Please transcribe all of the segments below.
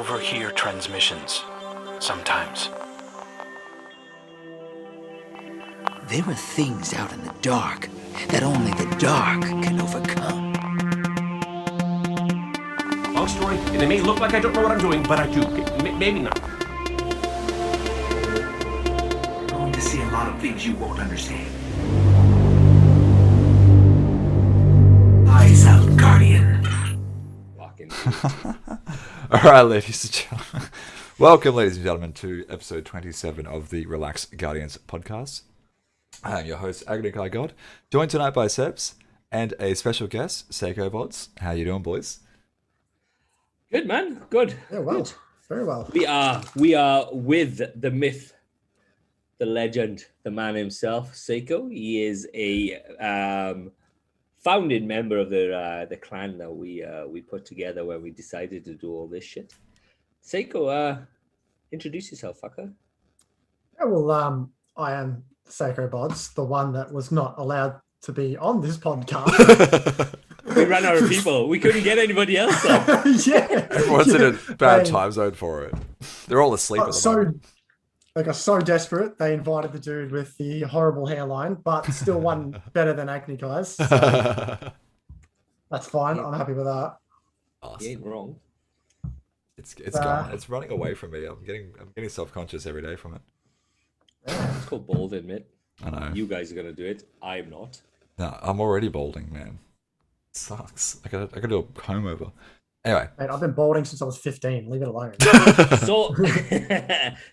overhear transmissions. Sometimes. There are things out in the dark that only the dark can overcome. Long story, and it may look like I don't know what I'm doing, but I do. Maybe not. You're going to see a lot of things you won't understand. Eyes out, Guardian. Fucking. All right, ladies and gentlemen. Welcome, ladies and gentlemen, to episode 27 of the Relax Guardians podcast. I am your host, Agony Kai God, joined tonight by Sebs and a special guest, Seiko Bods. How you doing, boys? Good, man. Good. Yeah, well, Good. very well. We are with the myth, the legend, the man himself, Seiko. He is a founding member of the clan that we put together when we decided to do all this shit. Seiko, introduce yourself, fucker. Yeah, well, I am Seiko Bods, the one that was not allowed to be on this podcast. We ran out of people. We couldn't get anybody else on. Yeah, Everyone's in a bad time zone for it. They're all asleep at the moment. They got so desperate, they invited the dude with the horrible hairline, but still one better than Agni guys. So that's fine. I'm happy with that. Awesome. You ain't wrong. It's gone. It's running away from me. I'm getting self-conscious every day from it. It's called balding, mate. I know. You guys are gonna do it. I'm not. No, I'm already balding, man. It sucks. I gotta do a comb over. Anyway. Mate, I've been balding since I was 15. Leave it alone.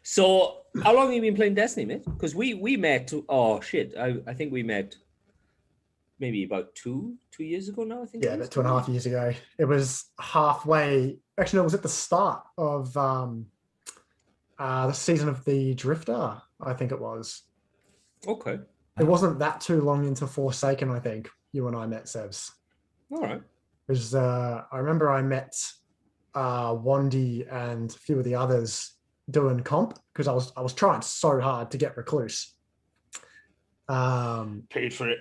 So how long have you been playing Destiny, mate? Because we met. Oh shit! I think we met maybe about two years ago now. I think. Yeah, about 2.5 years ago. It was halfway. Actually, no, it was at the start of the season of the Drifter. I think it was. Okay. It wasn't that too long into Forsaken. I think you and I met, Sebs. All right. Because I remember I met Wandy and a few of the others doing comp because I was trying so hard to get Recluse. Paid for it.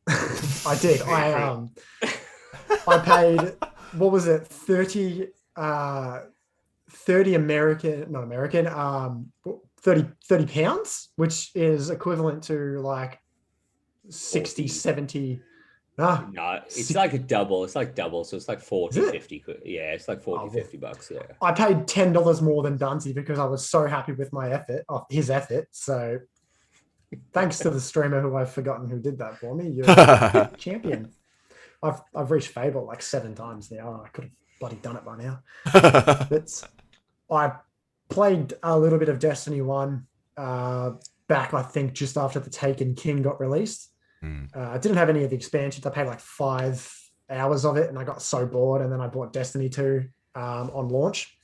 I did. I paid, what was it, 30 pounds, which is equivalent to like 60, 70. No, it's like a double. It's like double. So it's like 40, 50. Yeah, it's like 40, 50 bucks. Yeah. I paid $10 more than Dunsey because I was so happy with my effort, his effort. So thanks to the streamer who I've forgotten who did that for me. You're a champion. I've reached Fable like 7 times now. I could have bloody done it by now. But I played a little bit of Destiny 1 back, I think, just after the Taken King got released. I didn't have any of the expansions. I paid like 5 hours of it and I got so bored. And then I bought Destiny 2 on launch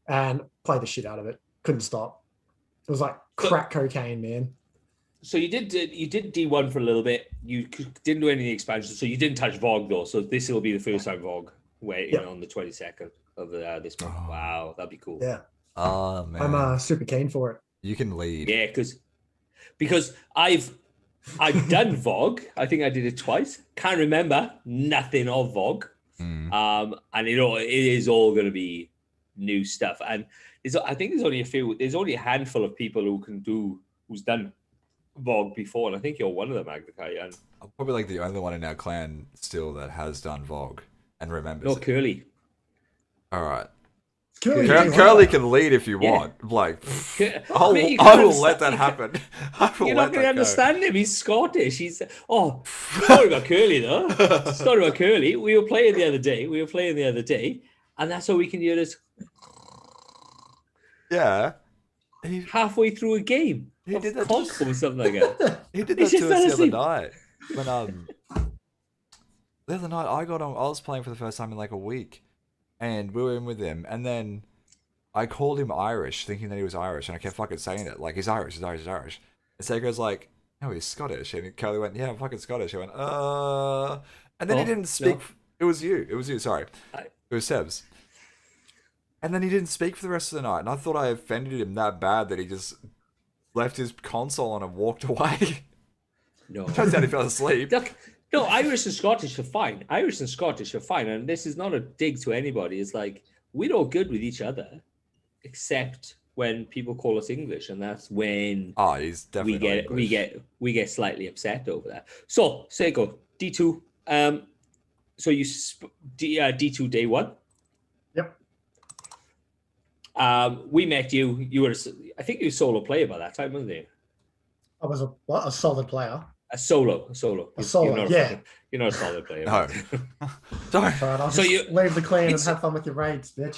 and played the shit out of it. Couldn't stop. It was like crack cocaine, man. So you did D1 for a little bit. You didn't do any expansions. So you didn't touch VOG though. So this will be the first time VOG waiting on the 22nd of this month. Oh. Wow, that'd be cool. Yeah. Oh man, I'm super keen for it. You can lead. Yeah, because I've done VOG. I think I did it twice. Can't remember nothing of VOG. And it is all going to be new stuff. And I think there's only a handful of people who's done VOG before, and I think you're one of them, Magnakai. And I'm probably like the only one in our clan still that has done VOG and remembers. No, it. Curly. All right. Curly can lead if you want. Like, I will let that happen. You're not going to understand him. He's Scottish. Sorry about Curly though. Sorry about Curly. We were playing the other day, and that's how we can hear this. Yeah. Halfway through a game. He did that or something like that. He did that to us the other night. When the other night I was playing for the first time in like a week. And we were in with him, and then I called him Irish, thinking that he was Irish, and I kept fucking saying it, like, he's Irish. And Seiko's like, no, he's Scottish. And Kelly went, yeah, I'm fucking Scottish. I went, And then he didn't speak. No. It was you, sorry. It was Sebs. And then he didn't speak for the rest of the night, and I thought I offended him that bad that he just left his console on and walked away. No. Turns out he fell asleep. No, Irish and Scottish are fine. And this is not a dig to anybody. It's like we're all good with each other, except when people call us English, and that's when Oh, he's we definitely we get slightly upset over that. So Seiko D2. So you D2 day one. Yep. We met you. You were, I think, you were a solo player by that time, wasn't you? I was a solid player. A solo. You're not a solid player. No. That's right. I'll So just you- leave the clan and it's- have fun with your raids, bitch.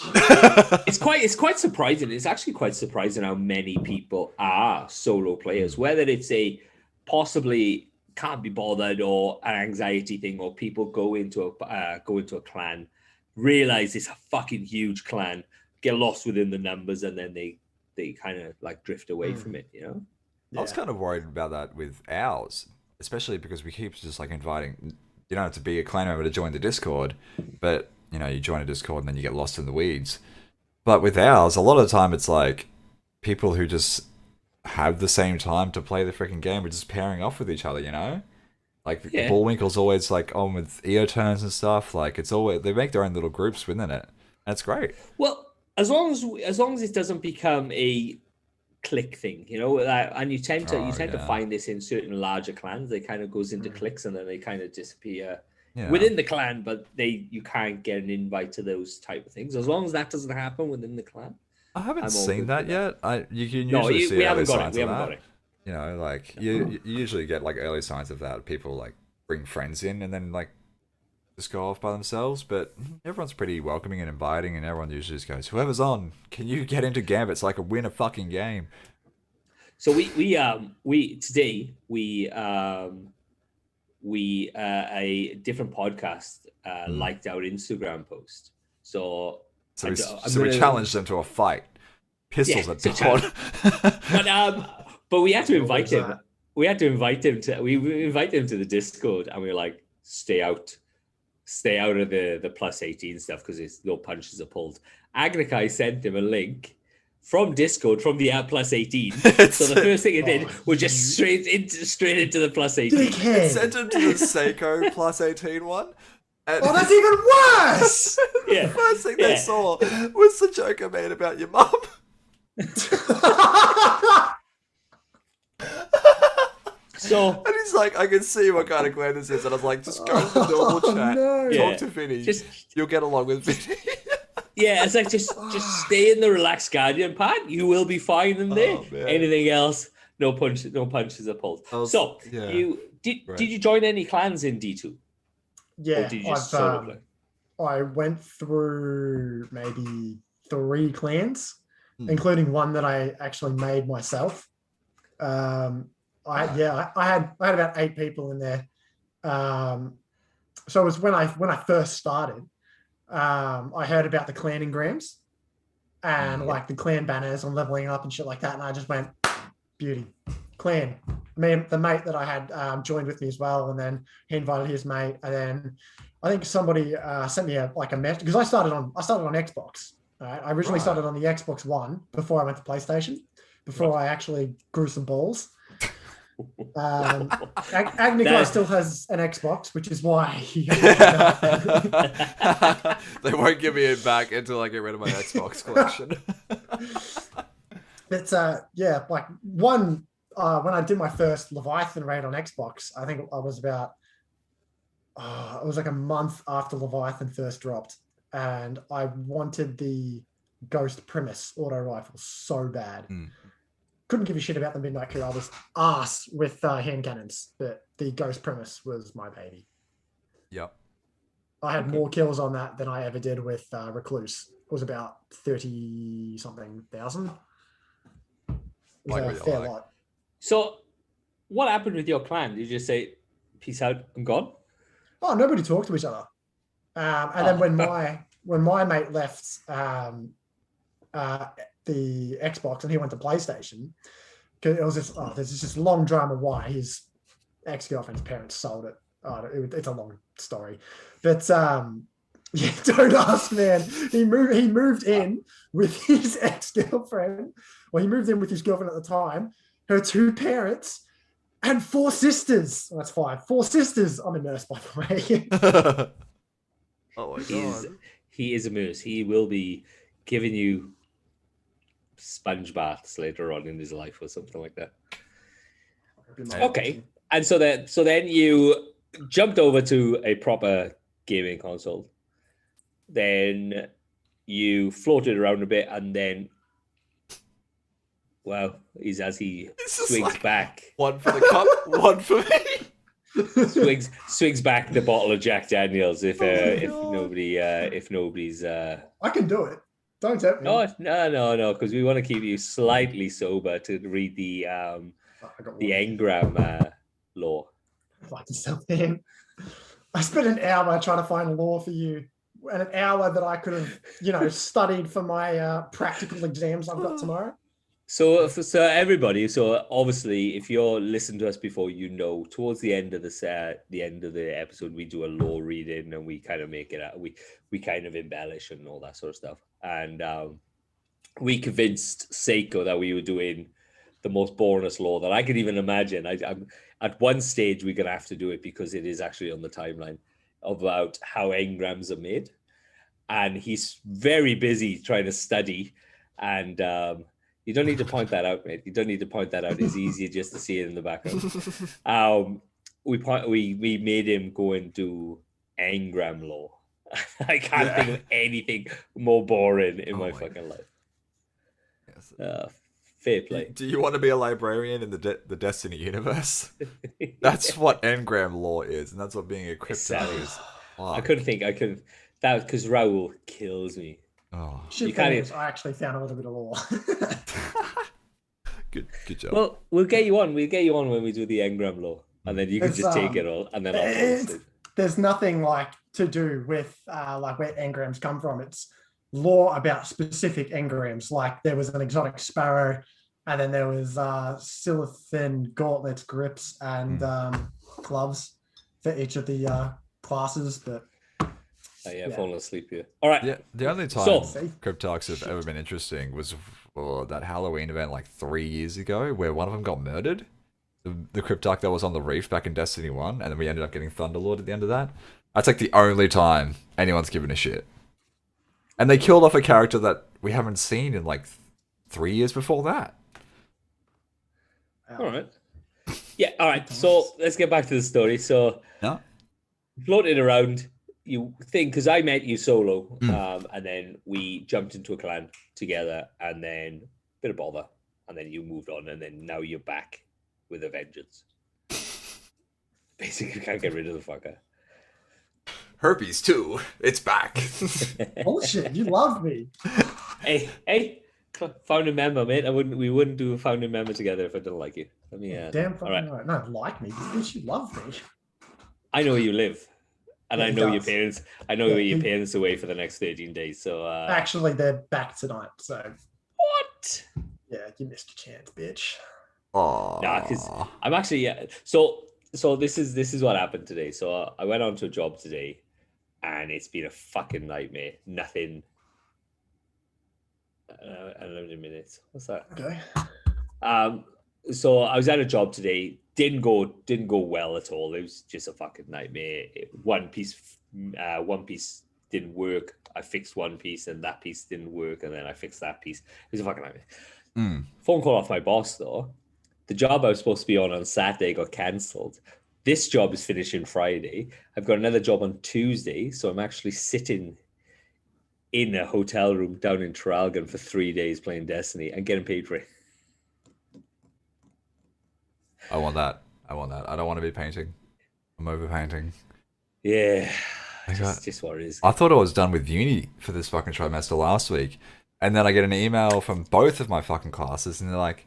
It's quite surprising. It's actually quite surprising how many people are solo players, whether it's a possibly can't be bothered or an anxiety thing, or people go into a clan, realize it's a fucking huge clan, get lost within the numbers, and then they kind of like drift away from it, you know. I was kind of worried about that with ours, especially because we keep just like inviting. You don't have to be a clan member to join the Discord, but you know, you join a Discord and then you get lost in the weeds. But with ours, a lot of the time it's like people who just have the same time to play the freaking game. We're just pairing off with each other, you know. Like Yeah. Bullwinkle's always like on with EO turns and stuff. Like it's always they make their own little groups within it. That's great. Well, as long as it doesn't become a clique thing, you know, and you tend to find this in certain larger clans. They kind of goes into cliques and then they kind of disappear Yeah. within the clan, but you can't get an invite to those type of things. As long as that doesn't happen within the clan. I haven't I'm all seen good that with yet. You can No, usually see we early haven't got it. signs We of haven't that. got it. You know, like you usually get like early signs of that. People like bring friends in and then like just go off by themselves. But everyone's pretty welcoming and inviting, and everyone usually just goes, "Whoever's on, can you get into Gambit so I can win a fucking game?" So we today a different podcast liked our Instagram post. So So I'm we gonna- challenged them to a fight. Pistols Yeah, at it's a dawn. but we had to invite was him. that? We had to invite him to we invite him to the Discord, and we were like, stay out of the plus 18 stuff because no punches are pulled. Agnikai sent him a link from Discord from the plus 18. So the first thing it did was just straight into the plus 18. Dickhead. Sent him to the Seiko plus 18 one. And Oh, that's even worse. Yeah. the first thing they Yeah. saw was the joke I made about your mum. So And he's like, I can see what kind of clan this is. And I was like, just go to the normal chat, no. Yeah. talk to Vinny. Just- You'll get along with Vinny. yeah, it's like just stay in the relaxed guardian part. You will be fine in there. Oh, man. Anything else, no punches are pulled. So yeah. you Right. did you join any clans in D2? Yeah, Or did you just solo play? I went through maybe 3 clans, Hmm. including one that I actually made myself. I had about 8 people in there. So it was when I first started. I heard about the clan engrams and like the clan banners and leveling up and shit like that, and I just went beauty clan. The mate that I had joined with me as well, and then he invited his mate, and then I think somebody sent me a message because I started on Xbox. I originally started on the Xbox One before I went to PlayStation, before I actually grew some balls. Agnikai still has an Xbox, which is why he They won't give me it back until I get rid of my Xbox collection. It's like one when I did my first Leviathan raid on Xbox, I think I was about it was like a month after Leviathan first dropped, and I wanted the Ghost Primus auto rifle so bad. Couldn't give a shit about the Midnight Coup. I was arse with hand cannons, but the Ghost Primus was my baby. Yep. I had more kills on that than I ever did with Recluse. It was about 30 something thousand. It was Like a what you fair like. lot. So what happened with your clan? Did you just say peace out, I'm gone? Oh, nobody talked to each other. And then when my mate left the Xbox and he went to PlayStation, because it was there's this long drama why his ex-girlfriend's parents sold it. It's a long story, but yeah, don't ask, man. He moved in with his ex-girlfriend. Well, he moved in with his girlfriend at the time, her 2 parents, and 4 sisters. Oh, that's 5. 4 sisters. I'm a nurse, by the way. Oh my He's god. He is immersed. He will be giving you sponge baths later on in his life or something like that. Okay. And so then you jumped over to a proper gaming console. Then you floated around a bit, and then, well, as he swings back, one for the cup, one for me. swings back the bottle of Jack Daniels. If God. nobody's I can do it. Don't tempt me. no, because we want to keep you slightly sober to read the I got the one. engram law. Like something. I spent an hour trying to find law for you, and an hour that I could have, studied for my practical exams I've got tomorrow. So everybody, so obviously, if you're listening to us before, towards the end of the episode, we do a law reading and we kind of make it out. We kind of embellish and all that sort of stuff. And we convinced Seiko that we were doing the most boringest law that I could even imagine. I'm at one stage we're gonna have to do it because it is actually on the timeline about how engrams are made, and he's very busy trying to study. And you don't need to point that out, mate. You don't need to point that out. It's easier just to see it in the background. We made him go and do engram law. I can't think of anything more boring in my fucking life. Yes. Fair play. Do you want to be a librarian in the Destiny universe? That's what engram law is, and that's what being a crypto is. I couldn't think. That because Raul kills me. Oh, Shit, I actually found a little bit of law. good job. Well, we'll get you on. We'll get you on when we do the engram law, and then you can just take it all, and then I'll there's nothing like to do with like where engrams come from. It's law about specific engrams. Like there was an exotic sparrow, and then there was silithin gauntlets, grips, and gloves for each of the classes. But falling asleep here. All right. Yeah, the only time Cryptarchs have ever been interesting was that Halloween event like 3 years ago, where one of them got murdered. The Cryptarch that was on the reef back in Destiny 1, and then we ended up getting Thunderlord at the end of that. That's like the only time anyone's given a shit. And they killed off a character that we haven't seen in like 3 years before that. All right. Yeah, all right. So let's get back to the story. So floated around, you think, because I met you solo, and then we jumped into a clan together, and then bit of bother, and then you moved on, and then now you're back with a vengeance. Basically, can't get rid of the fucker. Herpes too. It's back. Bullshit. You love me. Hey, founding member, mate. We wouldn't do a founding member together if I didn't like you. Let me. Damn fucking right. No, like me. Bitch, you love me. I know where you live, and I know your does. parents. I know where your parents are away for the next 13 days. So actually, they're back tonight. So what? Yeah, you missed your chance, bitch. Oh, nah, because I'm actually So this is what happened today. So I went on to a job today, and it's been a fucking nightmare. Nothing. 11 minutes. What's that? Okay. So I was at a job today. Didn't go well at all. It was just a fucking nightmare. One piece didn't work. I fixed one piece, and that piece didn't work, and then I fixed that piece. It was a fucking nightmare. Phone call off my boss though. The job I was supposed to be on Saturday got cancelled. This job is finishing Friday. I've got another job on Tuesday, so I'm actually sitting in a hotel room down in Traralgon for 3 days playing Destiny and getting paid for it. I want that. I don't want to be painting. I'm over painting. Yeah. Just what it is. I thought I was done with uni for this fucking trimester last week. And then I get an email from both of my fucking classes, and they're like,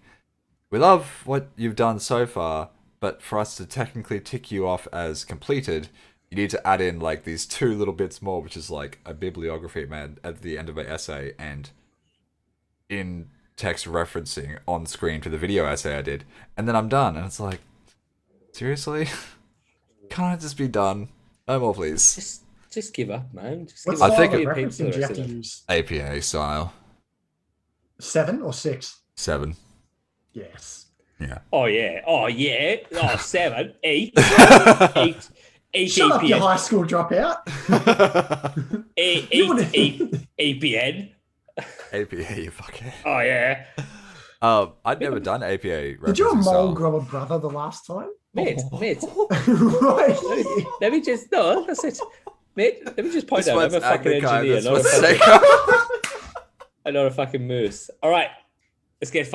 we love what you've done so far, but for us to technically tick you off as completed, you need to add in like these 2 little bits more, which is like a bibliography man at the end of an essay and in text referencing on screen to the video essay I did, and then I'm done. And it's like, seriously? Can't I just be done? No more, please. Just give up, man. What I style think of referencing do you have to use? APA style. 7 or 6? 7. Yes. Yeah. Oh yeah. Oh 7, 8, Shut up, you AKPN. high school dropout. You wouldn't- APN. APA, you fuckhead. Oh yeah, I'd never done APA. Did your referencing mole style. grow a brother the last time? mate. Right. Let me just no. That's it, mate. Let me just point This out. I'm one's a fucking Agnikai, engineer, this not a one's fucking, Seiko. I'm not a fucking moose. All right. Let's get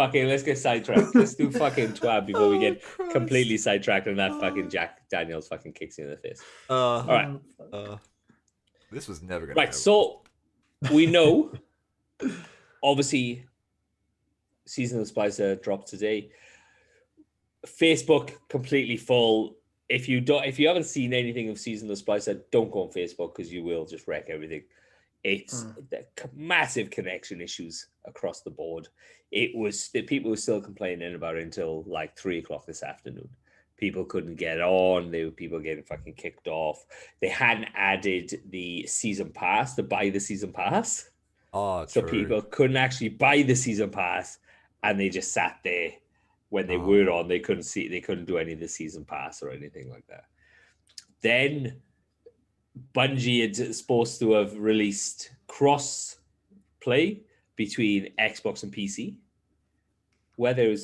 sidetracked. Let's do fucking twab before we get Christ. completely sidetracked and that fucking Jack Daniels fucking kicks you in the face. All right. This was never gonna. Right, go so we know, obviously, Season of the Splicer dropped today. Facebook completely full. If you haven't seen anything of Season of the Splicer, don't go on Facebook because you will just wreck everything. It's the massive connection issues across the board. The people were still complaining about it until like 3:00 this afternoon. People couldn't get on. There were people getting fucking kicked off. They hadn't added the season pass to buy the season pass. Oh, So true. people couldn't actually buy the season pass, and they just sat there when they were on. They couldn't do any of the season pass or anything like that. Then Bungie is supposed to have released cross play between Xbox and PC. Whether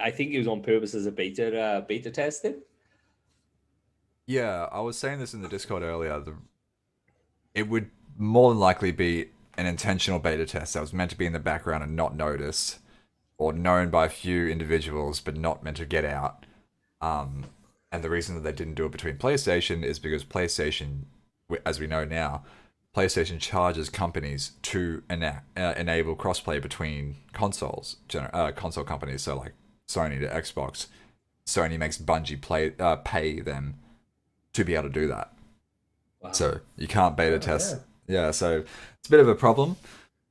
I think it was on purpose as a beta testing. Yeah, I was saying this in the Discord earlier. It would more than likely be an intentional beta test that was meant to be in the background and not noticed, or known by a few individuals but not meant to get out. And the reason that they didn't do it between PlayStation is because PlayStation, as we know now, PlayStation charges companies to enable crossplay between consoles, console companies. So like Sony to Xbox, Sony makes Bungie pay them to be able to do that. Wow. So you can't beta test. Yeah, so it's a bit of a problem,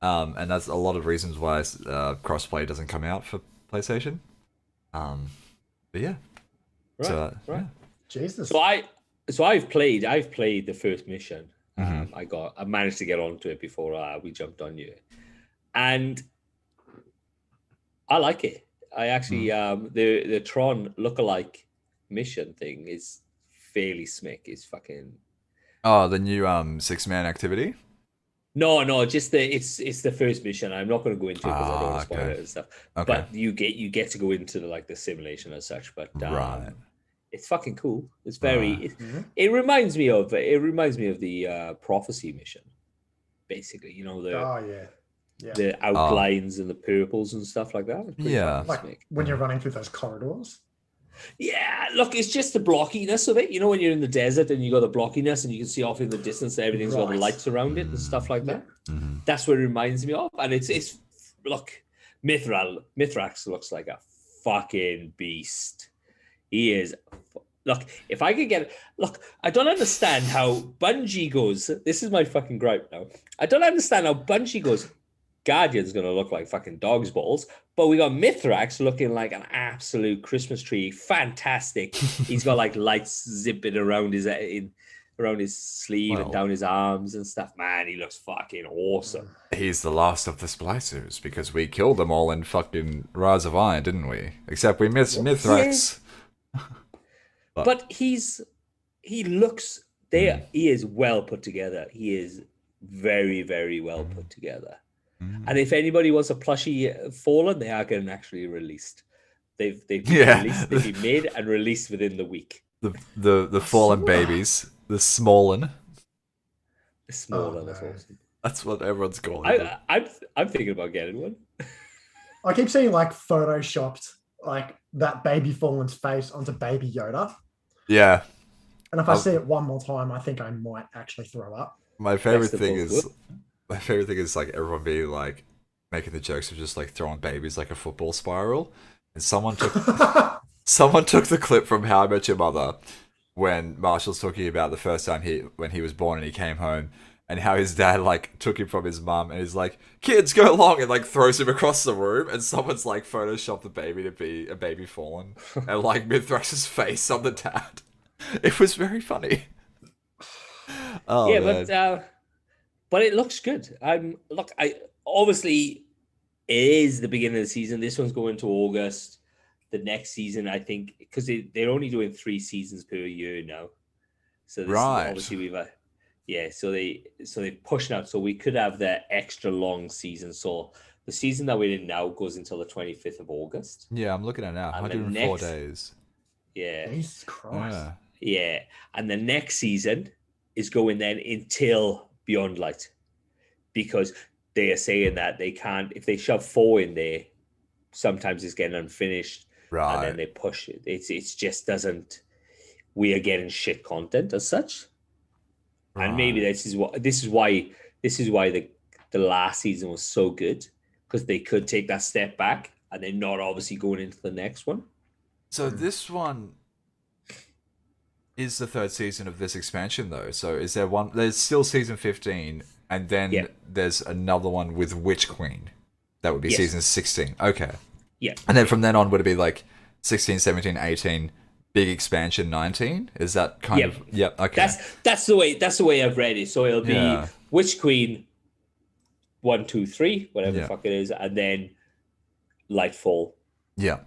and that's a lot of reasons why crossplay doesn't come out for PlayStation. But yeah, right. Yeah. Jesus. So I've played the first mission. Mm-hmm. I managed to get onto it before we jumped on you, and I like it. I actually the Tron lookalike mission thing is fairly smick. It's fucking the new 6-man activity. No, just it's the first mission. I'm not going to go into it because I don't want to spoil it and stuff. Okay. But you get to go into the simulation as such. But right. It's fucking cool. It's very. It reminds me of the prophecy mission, basically. You know the outlines and the purples and stuff like that. Yeah, like when you're running through those corridors. Yeah, look, it's just the blockiness of it. You know, when you're in the desert and you got the blockiness and you can see off in the distance that everything's got the lights around it and stuff like that. Mm-hmm. That's what it reminds me of. And it's look, Mithrax looks like a fucking beast. He is. Look, if I could get... Look, I don't understand how Bungie goes... This is my fucking gripe now. I don't understand how Bungie goes... Guardian's going to look like fucking dog's balls, but we got Mithrax looking like an absolute Christmas tree. Fantastic. He's got like lights zipping around his sleeve and down his arms and stuff. Man, he looks fucking awesome. He's the last of the Splicers because we killed them all in fucking Rise of Iron, didn't we? Except we missed Mithrax. Yeah. But he looks there. He is well put together. He is very, very well put together. And if anybody wants a plushie Fallen, they are getting actually released. They've been released. They've been made and released within the week. The Fallen babies, the Smollen. The Smollen, that's awesome. That's what everyone's calling them. I'm thinking about getting one. I keep seeing like photoshopped like that baby Fallen's face onto baby Yoda. Yeah. And if I see it one more time, I think I might actually throw up. My favorite thing is like everyone being like making the jokes of just like throwing babies like a football spiral. And someone took the clip from How I Met Your Mother when Marshall's talking about the first time when he was born and he came home and how his dad like took him from his mum and he's like, kids, go along, and like throws him across the room, and someone's like photoshopped the baby to be a baby Fallen and like Mithrax's face on the dad. It was very funny. Oh, yeah, man. But it looks good. Obviously it is the beginning of the season. This one's going to August. The next season, I think, because they're only doing 3 seasons per year now. So this Right. is obviously so they pushed out, so we could have the extra long season. So the season that we're in now goes until the 25th of August. Yeah, I'm looking at it now. And the 104 next- days. Yeah. Jesus Christ. Yeah. Yeah. And the next season is going then until Beyond Light. Because they are saying that they can't, if they shove 4 in there, sometimes it's getting unfinished. Right. And then they push it. It's just doesn't, we are getting shit content as such. Right. And maybe this is why the last season was so good, because they could take that step back and they're not obviously going into the next one. So this one is the 3rd season of this expansion, though. So is there one? There's still season 15, and then there's another one with Witch Queen. That would be season 16. Okay. Yeah. And then from then on, would it be like 16, 17, 18, big expansion 19? Is that kind of? Yep. Okay. That's the way I've read it. So it'll be Witch Queen 1, 2, 3, whatever the fuck it is, and then Lightfall. Yeah.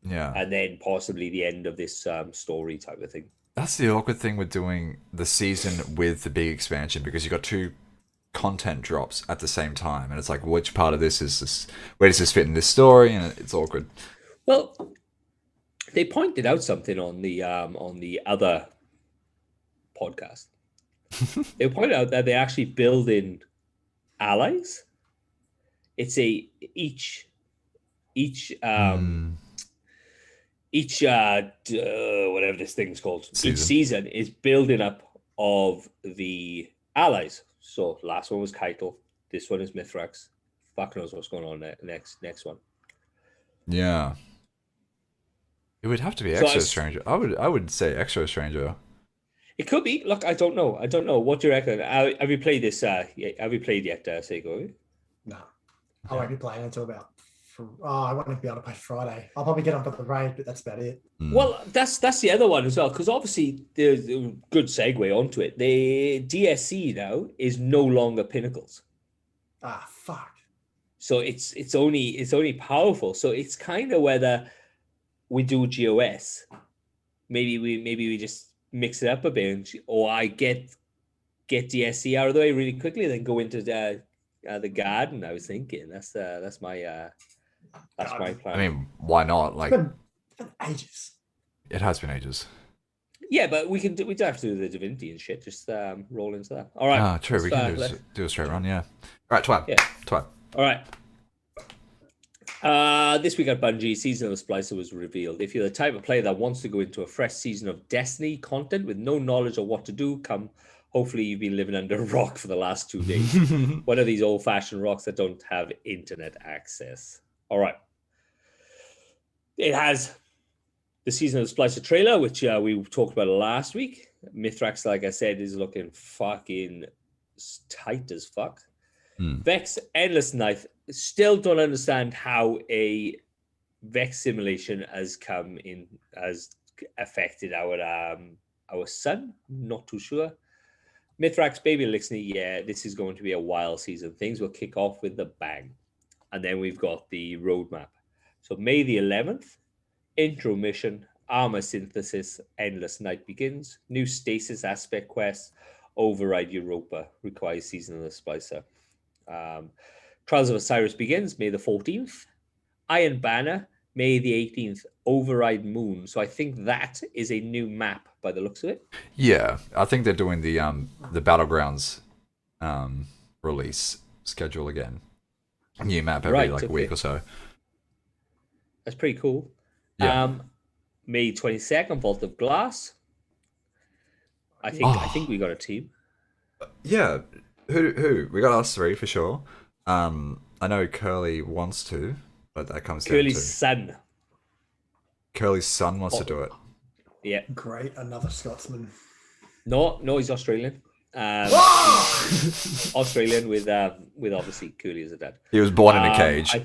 Yeah. And then possibly the end of this story type of thing. That's the awkward thing with doing the season with the big expansion, because you've got 2 content drops at the same time, and it's like, which part of this is this? Where does this fit in this story? And it's awkward. Well, they pointed out something on the other podcast. They pointed out that they actually build in allies. It's each whatever this thing's called. Each season is building up of the allies. So last one was Keitel. This one is Mithrax. Fuck knows what's going on next one. Yeah. It would have to be Exo Stranger. I would say Exo Stranger. It could be. Look, I don't know. What do you reckon? Have you played this? Have you played yet, Seiko? No. I won't be playing until about. I won't be able to play Friday. I'll probably get up at the raid, but that's about it. Well, that's the other one as well, because obviously there's a good segue onto it. The DSC now is no longer Pinnacles. Ah, fuck. So it's only powerful. So it's kind of whether we do GOS, maybe we just mix it up a bit, or I get DSC out of the way really quickly, then go into the garden. I was thinking that's my plan. I mean, why not? Like, It's been ages. It has been ages. Yeah, but we don't have to do the Divinity and shit. Just roll into that. All right. Ah, true. We can do a straight run. Yeah. All right, Twat. Yeah. Twat. All right. This week at Bungie, Season of the Splicer was revealed. If you're the type of player that wants to go into a fresh season of Destiny content with no knowledge of what to do, hopefully you've been living under a rock for the last 2 days. One of these old-fashioned rocks that don't have internet access. All right. It has the Season of the Splicer trailer, which we talked about last week. Mithrax, like I said, is looking fucking tight as fuck. Vex Endless Night. Still don't understand how a Vex simulation has affected our sun. Not too sure. Mithrax Baby Elixir, yeah, this is going to be a wild season. Things will kick off with a bang. And then we've got the roadmap. So May the 11th, intro mission, armor synthesis, Endless Night begins, new stasis aspect quest, override Europa, requires Season of the Splicer. Trials of Osiris begins May the 14th. Iron Banner, May the 18th. Override Moon. So I think that is a new map by the looks of it. Yeah, I think they're doing the Battlegrounds release schedule again. New map every week or so. That's pretty cool. Yeah. May 22nd, Vault of Glass. I think we got a team. Yeah. Who? We got us 3 for sure. I know Curly wants to, but that comes Curly's down to son. Curly's son wants to do it. Yeah. Great, another Scotsman. No, he's Australian. Australian with obviously Curly as a dad. He was born in a cage.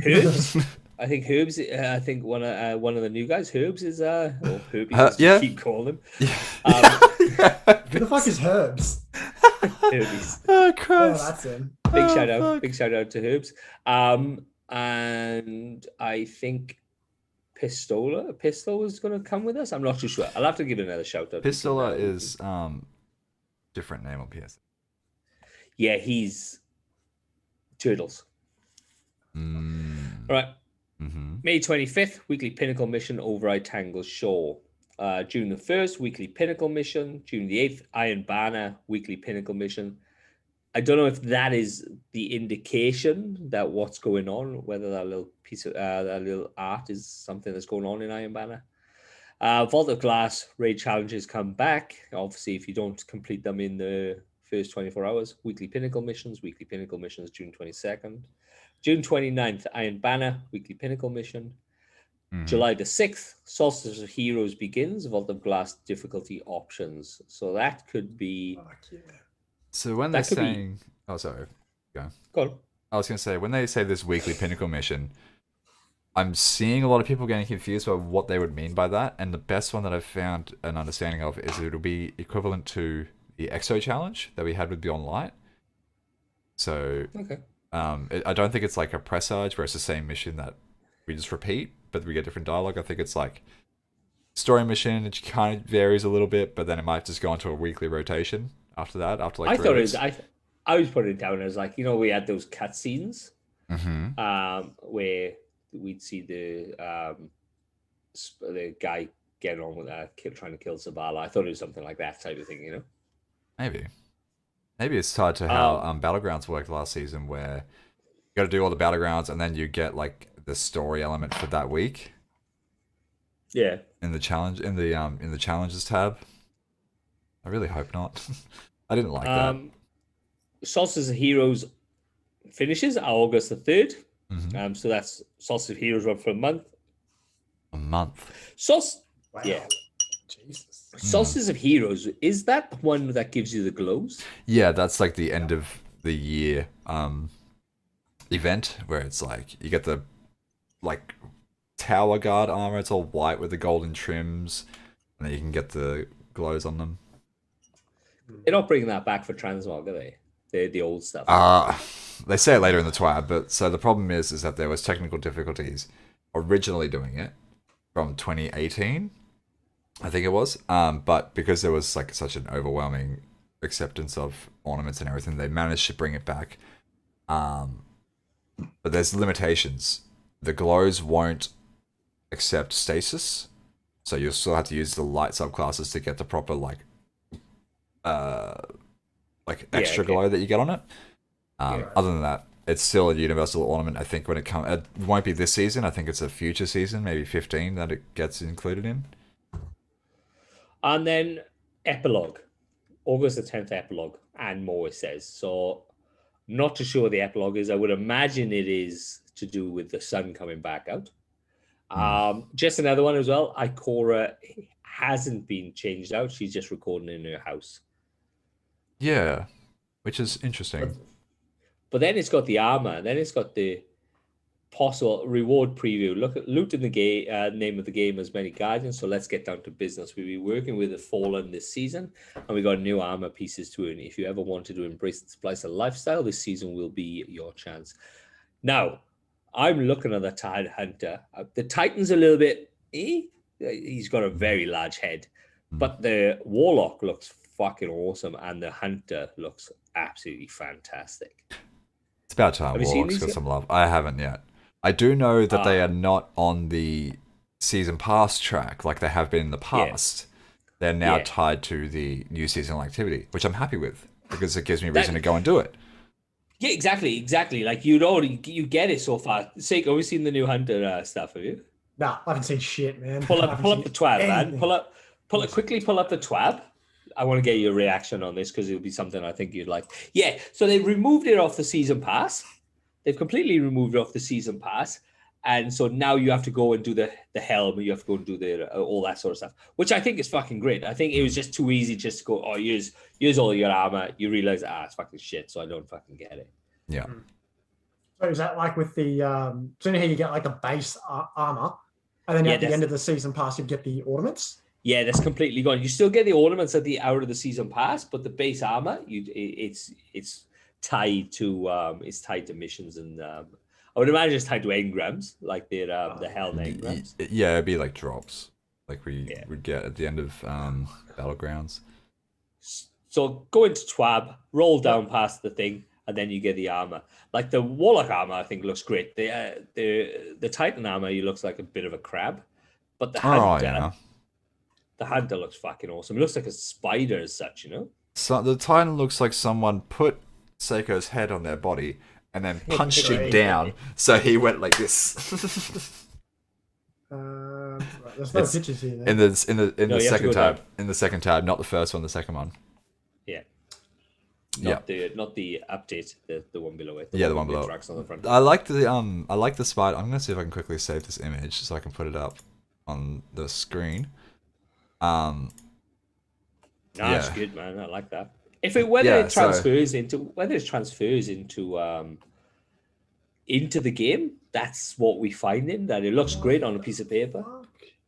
Herbs. I think Herbs. I think one of the new guys. Herbs is or Herbie. Yeah. Keep calling him. Who the fuck is Herbs? Herbies. Oh, Oh, Christ. that's him. Big shout out. fuck. Big shout out to Herbs. And I think Pistola is going to come with us. I'm not too sure. I'll have to give it another shout out. Pistola is different name on PS. Yeah, he's Turtles. Mm. All right. Mm-hmm. May 25th, weekly Pinnacle mission, Override Tangle Shore. June the 1st, weekly Pinnacle mission. June the 8th, Iron Banner, weekly Pinnacle mission. I don't know if that is the indication that what's going on, whether that little piece of that little art is something that's going on in Iron Banner. Vault of Glass raid challenges come back. Obviously, if you don't complete them in the first 24 hours, weekly Pinnacle missions, June 22nd. June 29th, Iron Banner, weekly Pinnacle mission. Mm-hmm. July the 6th, Solstice of Heroes begins, Vault of Glass difficulty options. So that could be... Fuck yeah. So when they're saying... Oh, sorry. Go on. I was going to say, when they say this weekly Pinnacle mission, I'm seeing a lot of people getting confused about what they would mean by that. And the best one that I've found an understanding of is it'll be equivalent to the EXO challenge that we had with Beyond Light. So... Okay. I don't think it's like a presage where it's the same mission that we just repeat, but we get different dialogue. I think it's like story mission. It kind of varies a little bit, but then it might just go into a weekly rotation after that. After like I 3 thought weeks. I was putting it down as like, you know, we had those cutscenes Mm-hmm. where we'd see the guy getting on with trying to kill Zabala. I thought it was something like that type of thing, you know. Maybe it's tied to how Battlegrounds worked last season, where you got to do all the Battlegrounds and then you get like the story element for that week. Yeah. In the challenges tab. I really hope not. I didn't like that. Solstice of Heroes finishes August the 3rd. Mm-hmm. So that's Solstice of Heroes run for a month. Wow. Yeah. Jesus. Solstice of Heroes, is that the one that gives you the glows? Yeah, that's like the end of the year event where it's like you get the like tower guard armor. It's all white with the golden trims, and then you can get the glows on them. They're not bringing that back for Transmog, are they? The old stuff. They say it later in the TWAB, but so the problem is that there was technical difficulties originally doing it from 2018. I think it was, but because there was like such an overwhelming acceptance of ornaments and everything, they managed to bring it back. But there's limitations. The glows won't accept stasis, so you'll still have to use the light subclasses to get the proper extra glow that you get on it. Other than that, it's still a universal ornament. I think when it comes, it won't be this season. I think it's a future season, maybe 15, that it gets included in. And then epilogue, August the 10th epilogue, and more it says. So not too sure what the epilogue is. I would imagine it is to do with the sun coming back out. Just another one as well. Ikora hasn't been changed out. She's just recording in her house. Yeah, which is interesting. But then it's got the armor, and then it's got the possible reward preview. Look at loot in the game. Name of the game has many guardians, so let's get down to business. We'll be working with the Fallen this season, and we got new armor pieces to earn. If you ever wanted to embrace the Splicer lifestyle, this season will be your chance. Now, I'm looking at the Tide Hunter. The Titan's a little bit. He's got a very large head, but the Warlock looks fucking awesome, and the Hunter looks absolutely fantastic. It's about time Warlock's got some love. I haven't yet. I do know that they are not on the season pass track like they have been in the past. Yeah. They're now tied to the new seasonal activity, which I'm happy with because it gives me a reason to go and do it. Yeah, exactly. Like you get it so far. Seiko, have you seen the new Hunter stuff? Have you? Nah, I haven't seen shit, man. Pull up the TWAB, man. Pull up the TWAB. I want to get your reaction on this because it'll be something I think you'd like. Yeah, so they removed it off the season pass. They've completely removed it off the season pass. And so now you have to go and do the helm. You have to go and do the all that sort of stuff, which I think is fucking great. I think it was just too easy just to go, oh, use all your armor. You realize, it's fucking shit, so I don't fucking get it. Yeah. So is that like with the, so here you get like the base armor, and then at the end of the season pass, you get the ornaments? Yeah, that's completely gone. You still get the ornaments at the out of the season pass, but the base armor, it's tied to missions, and I would imagine it's tied to engrams, like the hell engrams. Yeah, it'd be like drops, like we Yeah. would get at the end of Battlegrounds. So go into Twab, roll down past the thing, and then you get the armor. Like the Warlock armor, I think looks great. The Titan armor, he looks like a bit of a crab, but the Hunter, yeah. the Hunter looks fucking awesome. It looks like a spider as such, you know. So the Titan looks like someone put Seiko's head on their body and then punched him down, so he went like this. Right, there's no It's pictures here. in the No, you have to second go tab. down. In the second tab, not the first one, the second one. Yeah. Yeah. Not the update, the one below it. Yeah, the with one below. tracks on the front. I like the spider. I'm gonna see if I can quickly save this image so I can put it up on the screen. No, it's yeah. good, man. I like that. If it whether it transfers into into the game, that's what we find in that. It looks great on a piece of paper.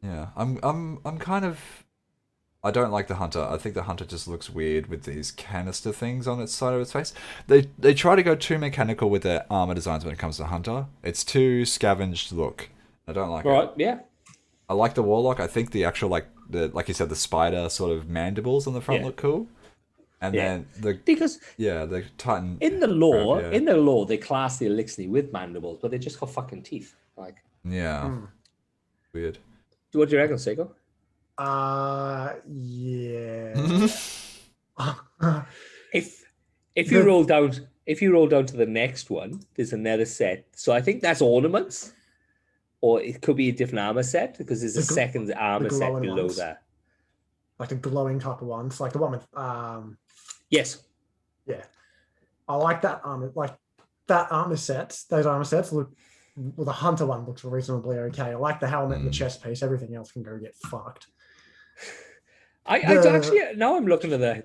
Yeah, I'm kind of. I don't like the Hunter. I think the Hunter just looks weird with these canister things on its side of its face. They try to go too mechanical with their armor designs when it comes to Hunter. It's too scavenged look. I don't like it. Right? Yeah. I like the Warlock. I think the actual like you said, the spider sort of mandibles on the front look cool. And then because the Titan in the lore, they class the Elixir with mandibles, but they just got fucking teeth. Like weird. What do you reckon, Seiko? Yeah. If you roll down to the next one, there's another set. So I think that's ornaments, or it could be a different armor set because there's a second armor set below that. Like the glowing type of ones, like the one with yes. Yeah. I like that armor. Like that armor sets, those armor sets look. Well, the Hunter one looks reasonably okay. I like the helmet and the chest piece. Everything else can go get fucked. I actually now I'm looking at the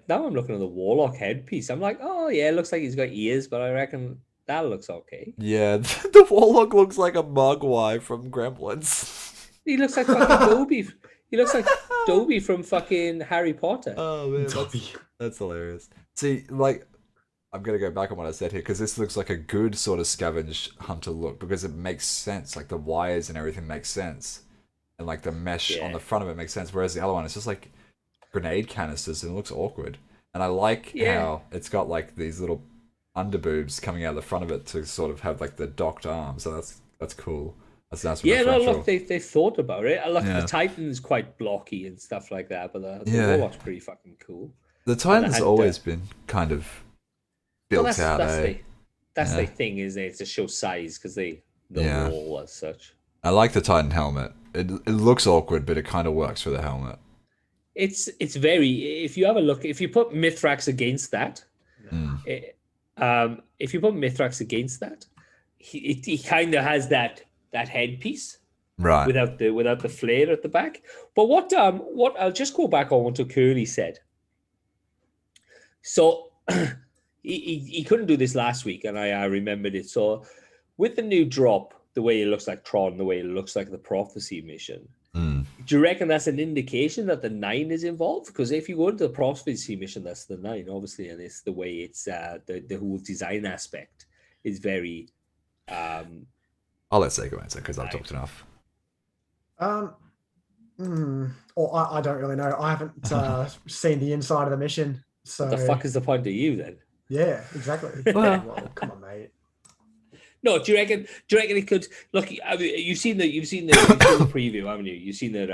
Warlock headpiece. I'm like, oh yeah, it looks like he's got ears, but I reckon that looks okay. Yeah, the Warlock looks like a Mogwai from Gremlins. He looks like fucking Dobby. He looks like Dobby from fucking Harry Potter. Oh man, that's hilarious. See, like, I'm gonna go back on what I said here because this looks like a good sort of scavenged Hunter look because it makes sense. Like the wires and everything makes sense, and like the mesh on the front of it makes sense. Whereas the other one, it's just like grenade canisters and it looks awkward. And I like how it's got like these little underboobs coming out the front of it to sort of have like the docked arms. So that's cool. That's nice. Yeah, no, look, they thought about it. Look, the Titan is quite blocky and stuff like that, but the Warlock's pretty fucking cool. The Titan's always been kind of built out. That's the thing, isn't it? To show size because the wall as such. I like the Titan helmet. It looks awkward, but it kind of works for the helmet. It's very. If you have a look, if you put Mithrax against that, he kind of has that headpiece, right? Without the flare at the back. But what I'll just go back on what Curly said. So he couldn't do this last week, and I remembered it. So with the new drop, the way it looks like Tron, the way it looks like the Prophecy mission. Do you reckon that's an indication that the 9 is involved? Because if you go into the Prophecy mission, that's the 9, obviously, and it's the way it's the whole design aspect is very. I'll let Seiko answer because I've talked enough. Or I don't really know. I haven't seen the inside of the mission. So what the fuck is the point of you then? Yeah, exactly. Well, come on, mate. No, do you reckon it could look? I mean, you've seen the preview, haven't you? You've seen that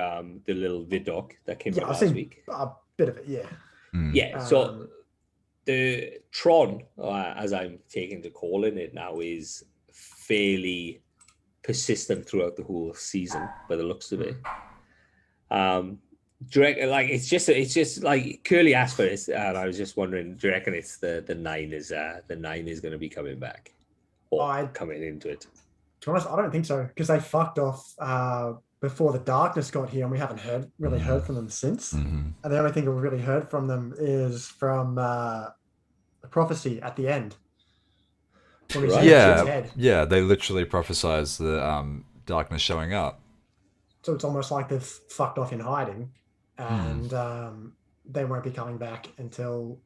the little vid doc that came out last week. A bit of it, yeah. Yeah. So the Tron, as I'm taking to calling it now, is fairly persistent throughout the whole season, by the looks of it. Do you reckon, like it's just like Curly asked for this, and I was just wondering, do you reckon it's the 9 is going to be coming back? Or coming into it. To be honest, I don't think so because they fucked off before the darkness got here, and we haven't really heard from them since. And the only thing we've really heard from them is from the prophecy at the end. Right. Yeah, they literally prophesize the darkness showing up. So it's almost like they've fucked off in hiding, and they won't be coming back until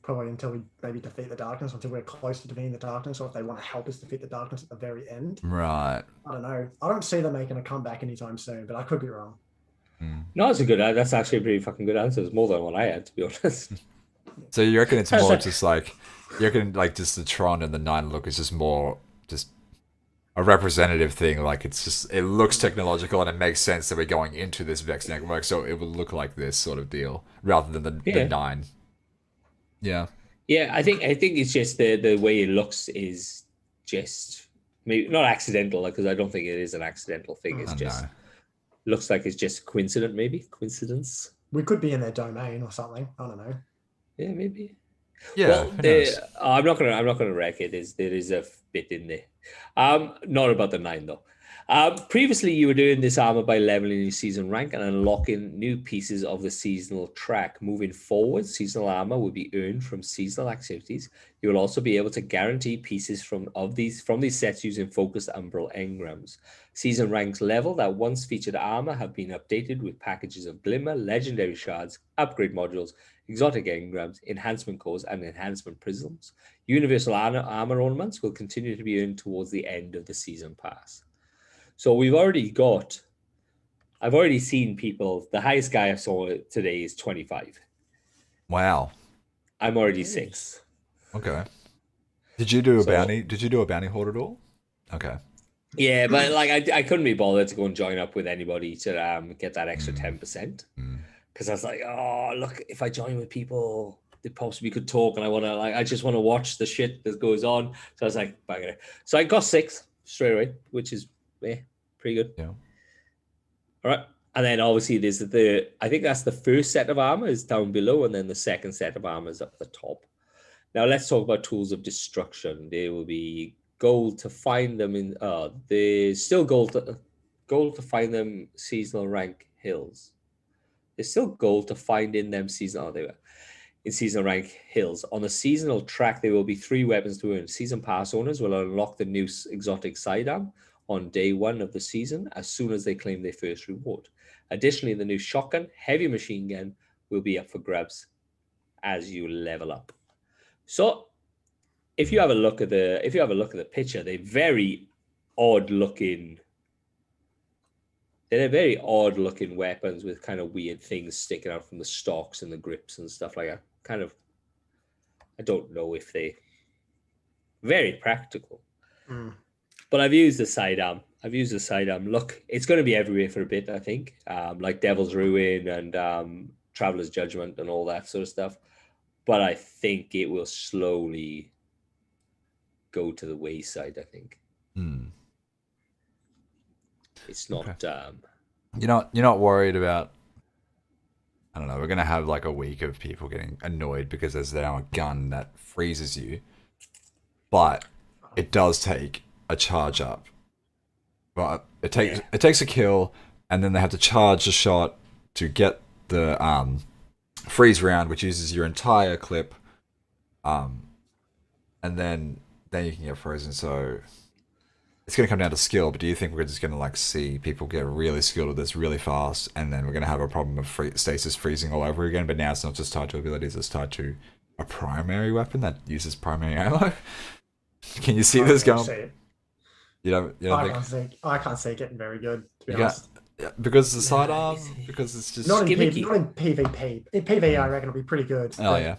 probably until we maybe defeat the darkness, until we're close to defeating the darkness, or if they want to help us defeat the darkness at the very end. Right. I don't know. I don't see them making a comeback anytime soon, but I could be wrong. No, it's a good. That's actually a pretty fucking good answer. It's more than what I had, to be honest. So you reckon it's more just like, you reckon like just the Tron and the 9 look is just more just a representative thing, like it's just, it looks technological and it makes sense that we're going into this Vex network, so it will look like this sort of deal, rather than the 9. Yeah. Yeah, I think it's just the way it looks is just maybe not accidental, because I don't think it is an accidental thing. It's just looks like it's just coincident, maybe coincidence. We could be in their domain or something. I don't know. Yeah, maybe. Yeah. Well, I'm not gonna wreck it. There is a bit in there. Not about the 9 though. Previously, you were doing this armor by leveling your season rank and unlocking new pieces of the seasonal track. Moving forward, seasonal armor will be earned from seasonal activities. You will also be able to guarantee pieces from these sets using focused umbral engrams. Season ranks level that once featured armor have been updated with packages of glimmer, legendary shards, upgrade modules, exotic engrams, enhancement cores, and enhancement prisms. Universal armor ornaments will continue to be earned towards the end of the season pass. So I've already seen people. The highest guy I saw today is 25. Wow. I'm already 6. Okay. Did you do a bounty? Did you do a bounty horde at all? Okay. Yeah, but like I couldn't be bothered to go and join up with anybody to get that extra 10%. Because I was like, oh look, if I join with people, they possibly could talk, and I just want to watch the shit that goes on. So I was like, bang it. So I got 6 straight away, which is pretty good. Yeah. All right. And then obviously there's I think that's the first set of armor is down below, and then the second set of armor is up the top. Now let's talk about tools of destruction. There will be gold to find them in. There's still gold to find them seasonal rank hills. There's still gold to find in them seasonal. They were in seasonal rank hills. On the seasonal track, there will be 3 weapons to earn. Season pass owners will unlock the new exotic sidearm on day 1 of the season as soon as they claim their first reward. Additionally, the new shotgun, heavy machine gun will be up for grabs as you level up. So, if you have a look at the picture, they're very odd looking. They're very odd looking weapons with kind of weird things sticking out from the stocks and the grips and stuff like that. I don't know if they very practical. But I've used the sidearm. Look, it's going to be everywhere for a bit, I think. Like Devil's Ruin and Traveler's Judgment and all that sort of stuff. But I think it will slowly go to the wayside, I think. It's not... Okay. You're not worried about... I don't know, we're going to have like a week of people getting annoyed because there's now a gun that freezes you. But it does take a charge up. But it takes a kill, and then they have to charge a shot to get the freeze round, which uses your entire clip, and then you can get frozen. So it's going to come down to skill. But do you think we're just going to like see people get really skilled with this really fast, and then we're going to have a problem of stasis freezing all over again? But now it's not just tied to abilities; it's tied to a primary weapon that uses primary ammo. Can you see this going? I can't see it getting very good, to be honest. Yeah, because the sidearm, because it's just not in PvP. In PvE, I reckon it'll be pretty good. Oh yeah,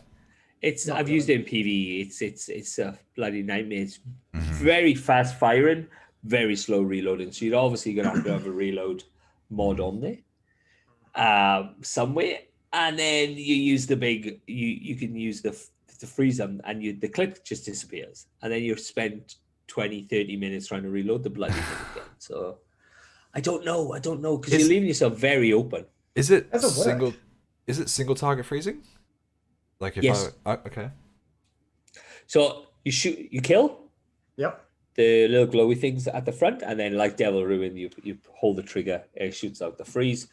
I've used it in PvE. It's a bloody nightmare. It's very fast firing, very slow reloading. So you're obviously gonna have a reload mod on there, somewhere, and then you use the big. You can use the freeze them, and the clip just disappears, and then you're spent 20-30 minutes trying to reload the bloody thing again. So I don't know because you're leaving yourself very open. Is it single target freezing? Like if yes. Okay. So you kill. Yep. The little glowy things at the front, and then like Devil Ruin, you hold the trigger, it shoots out the freeze,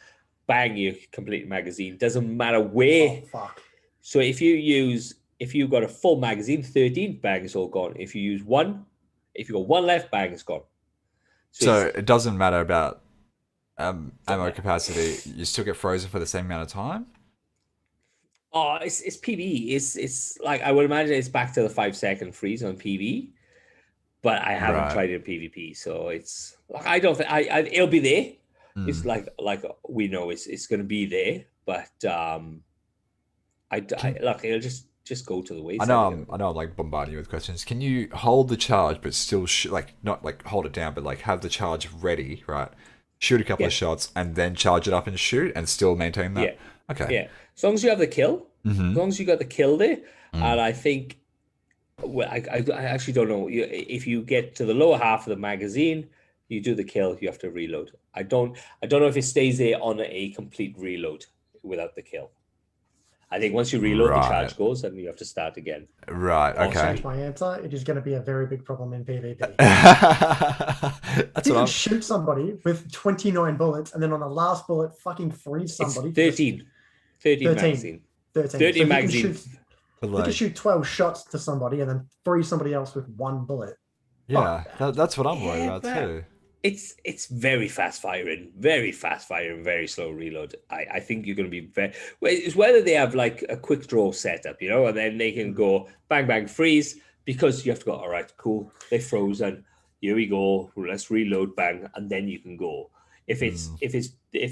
bang, you complete the magazine. Doesn't matter where. Oh, fuck. So if you've got a full magazine, 13, bang, it's all gone. If you use one, if you got one left, bang, it's gone. So it doesn't matter about ammo capacity. You still get frozen for the same amount of time. Oh, it's PvE. It's like I would imagine it's back to the 5 second freeze on PvE, but I haven't Right. tried it in PvP, so it's like I don't think it'll be there. It's Mm. like we know it's going to be there, but look, it'll just go to the wayside again. I know I'm like bombarding you with questions. Can you hold the charge but still like not like hold it down, but like have the charge ready, right? Shoot a couple of Yeah. shots and then charge it up and shoot and still maintain that. Yeah, Okay. yeah. As long as you have the kill, Mm-hmm. as long as you got the kill there, Mm. and I think, well, I actually don't know. If you get to the lower half of the magazine, you do the kill, you have to reload. I don't know if it stays there on a complete reload without the kill. I think once you reload, the Right. charge goes, and you have to start again. Right. I'll Okay. change my answer. It is going to be a very big problem in PvP. That's You what can I'm. shoot somebody with 29 bullets, and then on the last bullet, fucking freeze It's somebody. 13. 13 magazine. 13. 13 So you magazine. Can shoot, But you can like, shoot 12 shots to somebody and then freeze somebody else with one bullet. yeah, that's what I'm worried Yeah, about but- too. It's very fast firing, very slow reload. I think you're going to be very. Well, it's whether they have like a quick draw setup, and then they can go bang bang freeze because you have to go. All right, cool. They frozen. Here we go. Let's reload, bang, and then you can go. If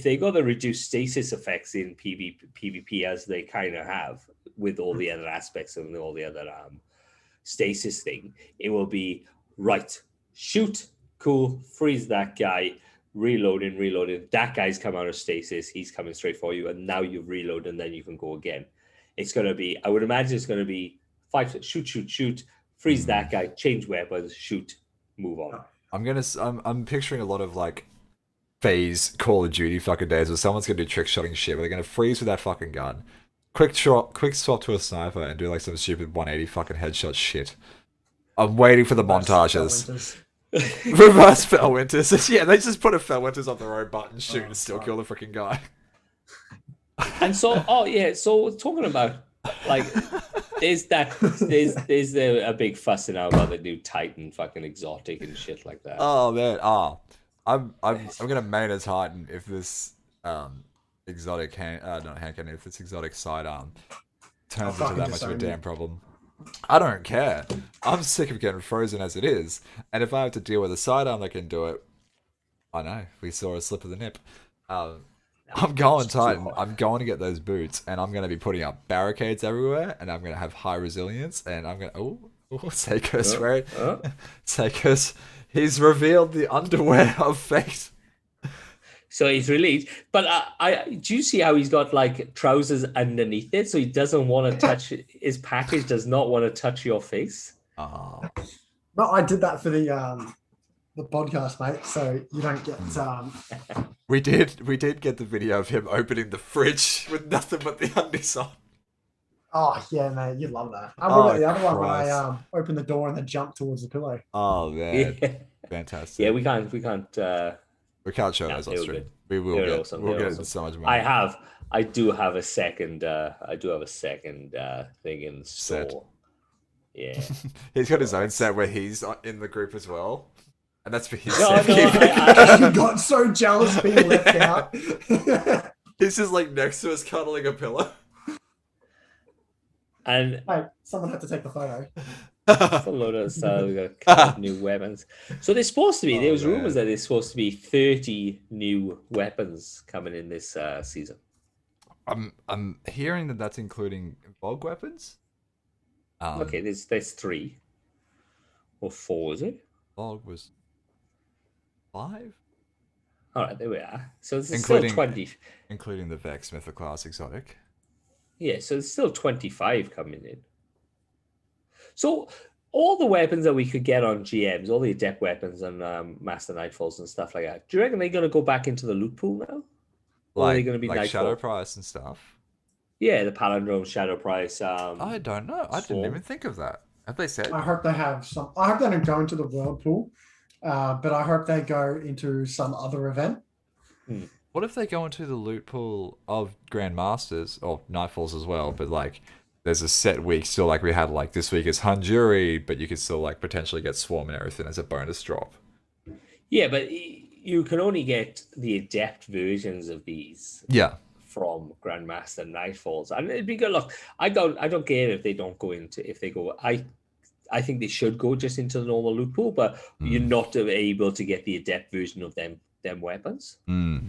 they got the reduced stasis effects in PvP as they kind of have with all the other aspects and all the other stasis thing, it will be right. Shoot. Cool, freeze that guy, reloading. That guy's come out of stasis, he's coming straight for you, and now you reload and then you can go again. It's going to be, I would imagine it's going to be fight, shoot, freeze that guy, change weapons, shoot, move on. I'm picturing a lot of like phase Call of Duty fucking days where someone's gonna do trick shotting shit where they're gonna freeze with that fucking gun, quick swap to a sniper and do like some stupid 180 fucking headshot shit. I'm waiting for the montages. Reverse Fellwinters. Yeah, they just put a Fellwinters on their own button, shoot, and still kill the freaking guy. And so, so talking about like, there's a big fussing out about the new Titan fucking exotic and shit like that. Oh man, I'm gonna main a Titan if this exotic if this exotic sidearm turns into that much of a damn problem. I don't care. I'm sick of getting frozen as it is, and if I have to deal with a sidearm that can do it, I know we saw a slip of the nip. I'm going Titan. I'm going to get those boots, and I'm going to be putting up barricades everywhere, and I'm going to have high resilience, and I'm going to Seiko's wearing Seiko's. He's revealed the underwear of fate. So he's released, but do you see how he's got like trousers underneath it, so he doesn't want to touch his package. Does not want to touch your face. Oh. No, I did that for the podcast, mate. So you don't get. We did get the video of him opening the fridge with nothing but the undies on. Oh yeah, mate, you love that. I remember the other one when Christ. I opened the door and then jumped towards the pillow. Oh man, Yeah, fantastic. yeah, we can't. We can't show No, those they on were stream. good. We will They were get. awesome. We'll They were get awesome. so much more. I do have a second. I do have a second thing in the Set. store. Yeah. He's got his own set where he's in the group as well, and that's for his No, safekeeping. You got so jealous being left out. He's just like next to us cuddling a pillow. And Hey, someone had to take the photo. a load of stuff. We got a couple of new weapons. So there's supposed to be. There was man. rumors that there's supposed to be 30 new weapons coming in this season. I'm hearing that that's including bog weapons. Okay, there's 3 or 4, is it? Bog was 5, All right, there we are. So there's Including- still 20. including the Vex Mythic class exotic. Yeah, so there's still 25 coming in. So all the weapons that we could get on GMs, all the adept weapons and Master Nightfalls and stuff like that, do you reckon they're going to go back into the loot pool now? Or are they going to be like Shadow Nightfall? Price and stuff. Yeah, the Palindrome, Shadow Price. I don't know. I didn't Swarm. even think of that. Have they said? I hope they have some. I hope they don't go into the world pool, but I hope they go into some other event. What if they go into the loot pool of Grandmasters or Nightfalls as well? But like, there's a set week still. Like we had like this week is Hanjuri, but you could still like potentially get Swarm and everything as a bonus drop. Yeah, but you can only get the adept versions of these Yeah. from Grandmaster Nightfalls, and it'd be good. Look, I don't care if they don't go into if they go. I think they should go just into the normal loot pool, but you're not able to get the adept version of them weapons. I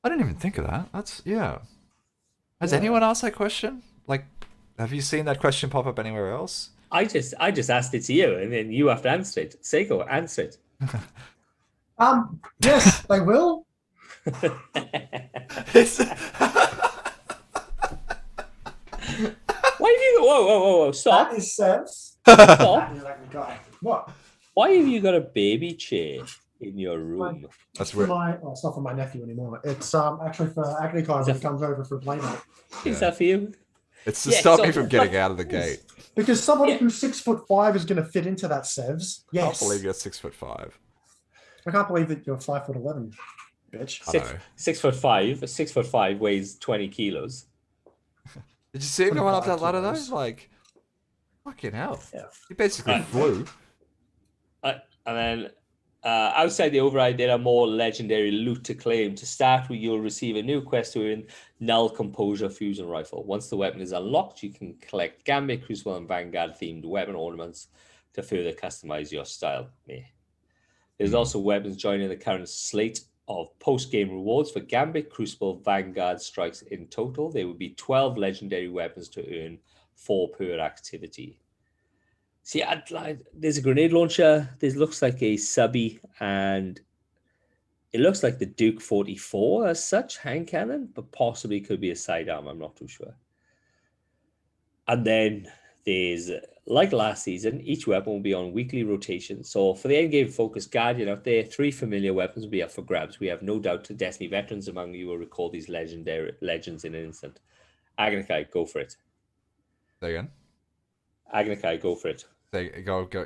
didn't even think of that. That's yeah. Has anyone asked that question? Like, have you seen that question pop up anywhere else? I just asked it to you, and then you have to answer it. Seiko, answer it. Yes, they will. It's- Why have you? Whoa! Stop! That is sense. Stop! What? Why have you got a baby chair in your room? That's For weird. it's not for my nephew anymore. It's actually for Agnikai when he comes over for a playmate. Is that for you? It's to Yeah, stop so- me from getting out of the gate. Because somebody Yeah. who's 6'5" is going to fit into that Sevs. I can't Yes. believe you're 6'5". I can't believe that you're 5'11", bitch. I know. 6'5". 6'5" weighs 20 kilos. Did you see him going up that 25 ladder though? kilos. Like, fucking hell. Yeah. He basically flew. And then outside the override, there are more legendary loot to claim. To start with, you'll receive a new quest to earn Null Composure Fusion Rifle. Once the weapon is unlocked, you can collect Gambit, Crucible, and Vanguard themed weapon ornaments to further customize your style. Yeah. There's also weapons joining the current slate of post-game rewards for Gambit, Crucible, Vanguard strikes. In total, there will be 12 legendary weapons to earn 4 per activity. See, there's a grenade launcher. This looks like a subby, and it looks like the Duke 44 as such, hand cannon, but possibly could be a sidearm. I'm not too sure. And then there's, like last season, each weapon will be on weekly rotation. So for the endgame focused Guardian out there, 3 familiar weapons will be up for grabs. We have no doubt the Destiny veterans among you will recall these legends in an instant. Agnikai, go for it. Say again. Agnikai, go for it.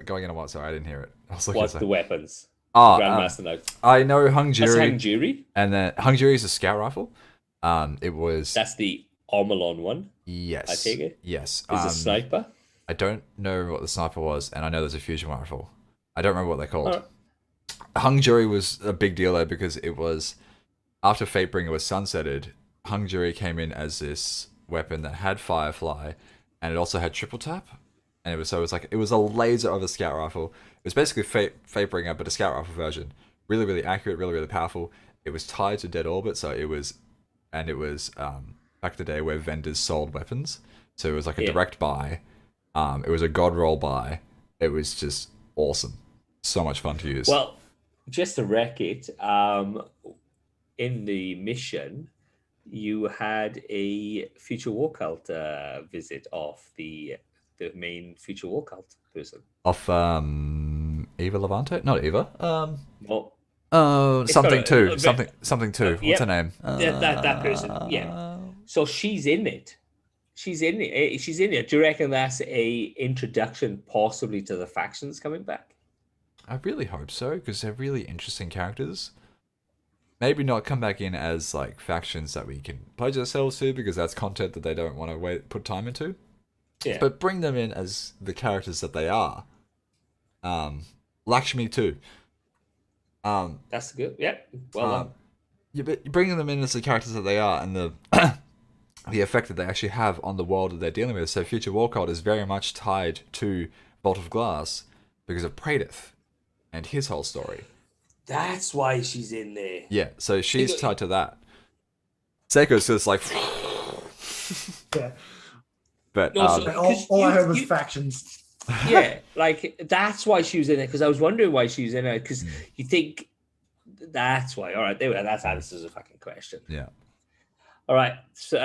Going in a what? Sorry, I didn't hear it. I was looking What's at the weapons? Ah, Grandmaster Knight. I know Hung That's Jury, Hang Jury. and then Hung Jury is a scout rifle. It was That's the Omolon one. yes. I take it? Yes. Is a sniper. I don't know what the sniper was, and I know there's a fusion rifle. I don't remember what they're called. Alright. Hung Jury was a big deal though because it was after Fatebringer was sunsetted. Hung Jury came in as this weapon that had Firefly, and it also had triple tap. And it was it was a laser of a scout rifle. It was basically Fatebringer, but a scout rifle version. Really, really accurate, really, really powerful. It was tied to dead orbit, so it was back in the day where vendors sold weapons. So it was like a direct buy. It was a god roll buy. It was just awesome. So much fun to use. Well, just to wreck it, in the mission, you had a Future War Cult visit of the main Future War Cult person. Off Eva Levante? Not Eva. Well, Something got a- two. Something two. What's yep. her name? that person. Yeah. So she's in it. She's in it. She's in it. Do you reckon that's a introduction possibly to the factions coming back? I really hope so, because they're really interesting characters. Maybe not come back in as like factions that we can pledge ourselves to, because that's content that they don't want to put time into. Yeah. But bring them in as the characters that they are. Lakshmi too. That's good. Yeah. Well done. Yeah, but bringing them in as the characters that they are, and the the effect that they actually have on the world that they're dealing with. So Future War Cult is very much tied to Vault of Glass because of Praedyth and his whole story. That's why she's in there. Yeah, so she's tied to that. Seiko's just like, Yeah. but No, so- All I heard was you- factions. Yeah, like that's why she was in it, because I was wondering why she was in it, because you think that's why. All right, there we go. That answers the fucking question. yeah. All right. So,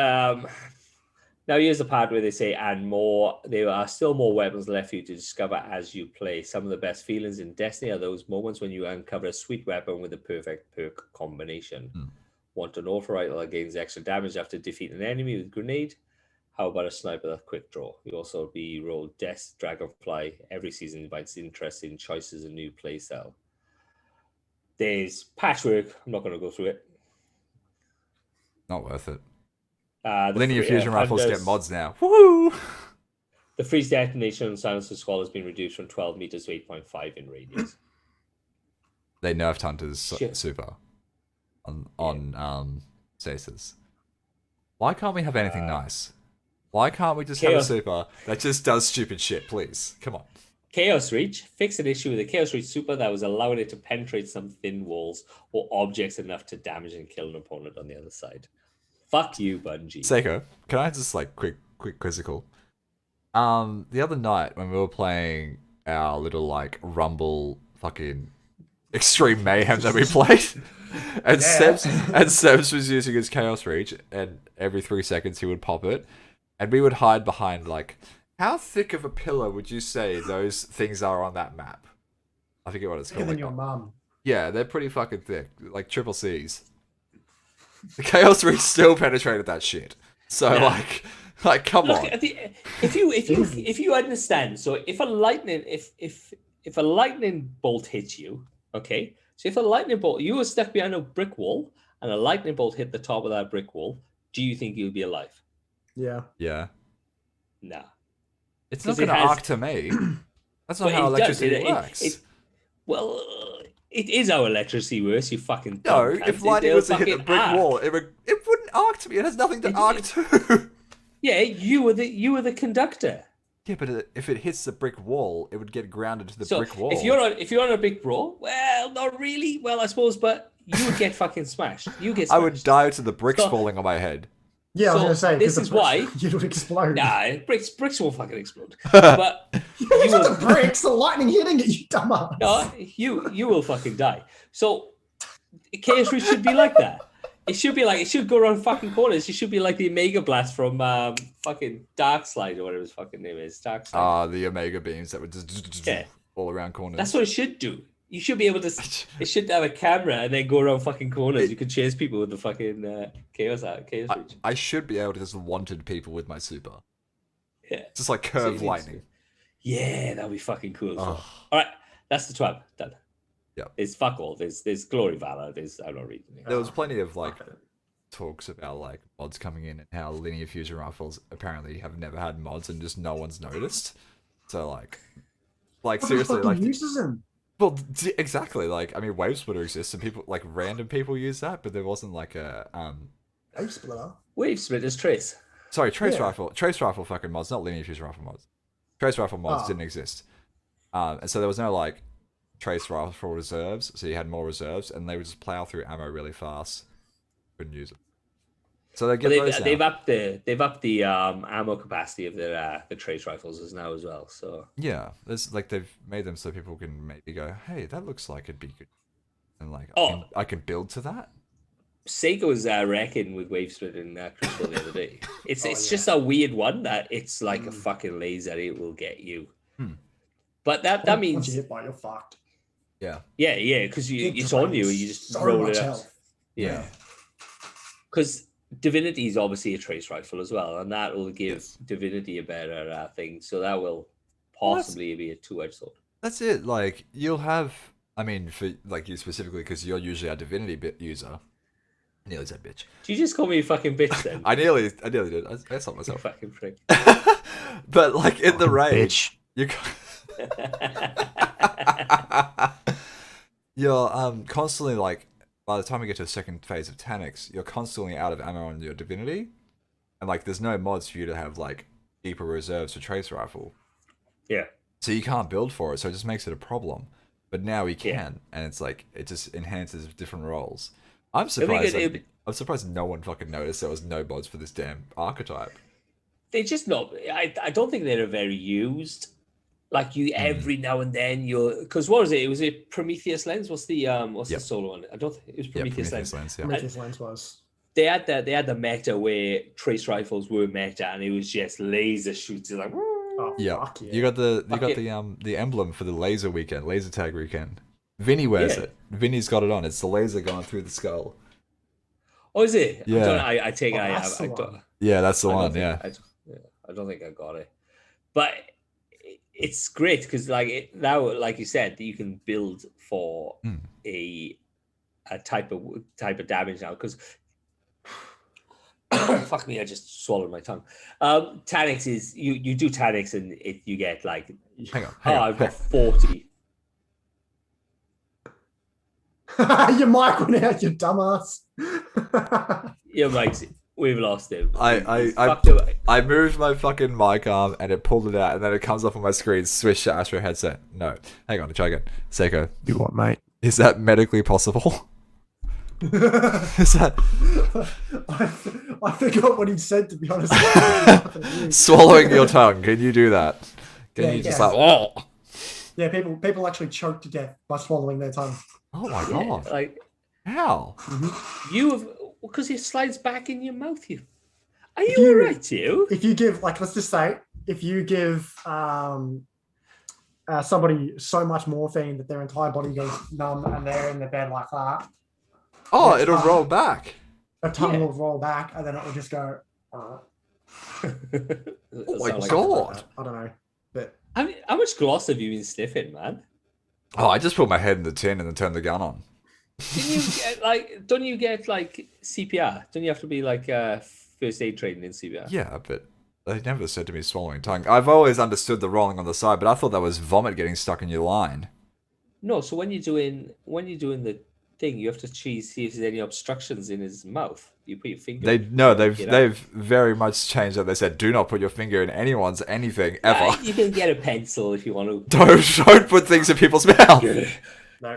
now here's the part where they say, and more. There are still more weapons left for you to discover as you play. Some of the best feelings in Destiny are those moments when you uncover a sweet weapon with the perfect perk combination. Want an auto rifle that gains extra damage after defeating an enemy with a grenade? How about a sniper with quick draw? You also be rolled Death Dragonfly every season, invites interesting choices and new playstyle. There's patchwork. I'm not going to go through it. Not worth it. The Linear free- fusion rifles Hunter's- get mods now. Woohoo! The freeze detonation on Silencer's Skull has been reduced from 12 meters to 8.5 in radius. They nerfed Hunter's Shit. super on stasis. Why can't we have anything nice? Why can't we just have a super that just does stupid shit, please? Come on. Chaos Reach. Fix an issue with a Chaos Reach super that was allowing it to penetrate some thin walls or objects enough to damage and kill an opponent on the other side. Fuck you, Bungie. Seiko, can I just like quick quizzical? The other night when we were playing our little like Rumble fucking extreme mayhem that we played, and Sebs was using his Chaos Reach, and every 3 seconds he would pop it, and we would hide behind like, how thick of a pillar would you say those things are on that map? I forget what it's Thicker called. than Like, your mum. yeah, they're pretty fucking thick, like triple C's. The Chaos Reach still penetrated that shit. So like come Look, on. if you understand, so if a lightning bolt hits you, okay, so if a lightning bolt, you were stuck behind a brick wall and a lightning bolt hit the top of that brick wall, do you think you'll be alive? Yeah. Yeah. Nah. It's not 'Cause it going to has- arc to me. That's not Well, how it does. electricity works. Well, it is how electricity works. You fucking No, dumb if cunt. lightning It'll was to hit a fucking brick arc. wall, it wouldn't arc to me. It has nothing to arc to. Yeah, you were the conductor. Yeah, but if it hits the brick wall, it would get grounded to the So brick wall. if you're on a brick wall, well, not really. Well, I suppose, but you would get fucking smashed. You get I smashed. would die to the bricks So- falling on my head. Yeah, I was So, going to say. 'cause this the is bricks- why- you would explode. Nah, bricks won't fucking explode. But you It's will, just bricks, the lightning hitting it, you dumbass. no, you will fucking die. So Chaos Reach should be like that. It should go around fucking corners. It should be like the Omega Blast from fucking Dark Slide or whatever his fucking name is. Dark Slide. The Omega beams that would just Yeah. all around corners. That's what it should do. You should be able to. It should have a camera and then go around fucking corners. You could chase people with the fucking chaos Reach. I should be able to just wanted people with my super. Yeah. Just like So you curved need lightning. to- Yeah, that'd be fucking cool. All Oh. right, that's the 12. Done. Yep. There's fuck all. There's Glory Valor. I'm not reading it. There was plenty of like Okay. talks about like mods coming in and how linear fusion rifles apparently have never had mods and just no one's noticed. So like seriously, Who like uses them? well, exactly. Like I mean, Wave Splitter exists and people like random people use that, but there wasn't like a Wave splitter. Wave Splitters Trace. sorry trace Yeah. rifle fucking mods, not linear fusion rifle mods. Trace rifle mods Oh. didn't exist, and so there was no like trace rifle reserves. So you had more reserves, and they would just plow through ammo really fast. Couldn't use it. So they But get those they've upped the ammo capacity of their the Trace rifles now as well. So Yeah, there's like they've made them so people can maybe go, hey, that looks like it'd be good, and like Oh. I can build to that. Seiko's wrecking with Wave Split and Crystal the other day. It's yeah. just a weird one that it's like a fucking laser. It will get you. Hmm. But that Once means you hit by, you're fucked. Yeah, yeah, because It it's on you and drains you just so roll much it up. health. Yeah. Because Divinity is obviously a trace rifle as well, and that will give Yes. Divinity a better thing. So that will Well, that's- possibly be a two-edged sword. that's it. Like you'll have, I mean, for like you specifically because you're usually a Divinity bit user. I nearly said bitch. Do you just call me a fucking bitch then? I nearly did. I stopped You myself. fucking prick. But like in the raid, Bitch. you. You're constantly like by the time you get to the second phase of Tanix, you're constantly out of ammo on your Divinity, and like there's no mods for you to have like deeper reserves for Trace Rifle, Yeah. so you can't build for it. So it just makes it a problem. But now we can, Yeah. and it's like it just enhances different roles. I'm It'll be surprised. good- it'll I'm surprised no one fucking noticed there was no mods for this damn archetype. They just not. I don't think they're very used. Like you every now and then you're because what was it? It was a Prometheus lens. What's the Yep. the solo one? I don't think it was Yeah, Prometheus lens. Lens, yeah. Prometheus lens was. They had the meta where trace rifles were meta and it was just laser shoots. It's like Oh, Yeah. fuck yeah. You got Fuck it. the emblem for the laser weekend, laser tag weekend. Vinny wears Yeah. it. Vinny's got it on. It's the laser going through the skull. oh, is it? Yeah. I take Oh, I that's the don't- one. Yeah, that's the I don't one. think- Yeah. I don't think I got it, but it's great because now, like you said, you can build for Hmm. a type of damage now. Because fuck me, I just swallowed my tongue. Tanix is you do Tanix and you get like Hang on. I've got 40. Your mic went out, you dumbass. Yeah, Mike's We've lost him. He's I fucked away. I moved my fucking mic arm and it pulled it out, and then it comes up on my screen. Switch to Astro headset. No, hang on, try again. Seiko, You what, mate? is that medically possible? Is that I forgot what he said, to be honest. swallowing your tongue? Can you do that? Can Yeah, you just yeah. like, oh, Yeah, people actually choke to death by swallowing their tongue. oh my Yeah, god, like how? you have, because it slides back in your mouth. You are If you you- alright, you? If you give, like, let's just say, if you give somebody so much morphine that their entire body goes numb and they're in the bed like that, Oh, Yes, it'll roll back. their tongue Yeah. will roll back and then it will just go. Oh Oh my something God. like that. I don't know, but How much gloss have you been sniffing, man? Oh, I just put my head in the tin and then turned the gun on. Can you get like? Don't you get like CPR? Don't you have to be like first aid trained in CPR? Yeah, but they never said to me swallowing tongue. I've always understood the rolling on the side, but I thought that was vomit getting stuck in your line. No. So when you're doing the thing, you have to see if there's any obstructions in his mouth. You put your finger. They've Get up. they've very much changed that. They said do not put your finger in anyone's anything ever. You can get a pencil if you want to. Don't put things in people's mouth. no.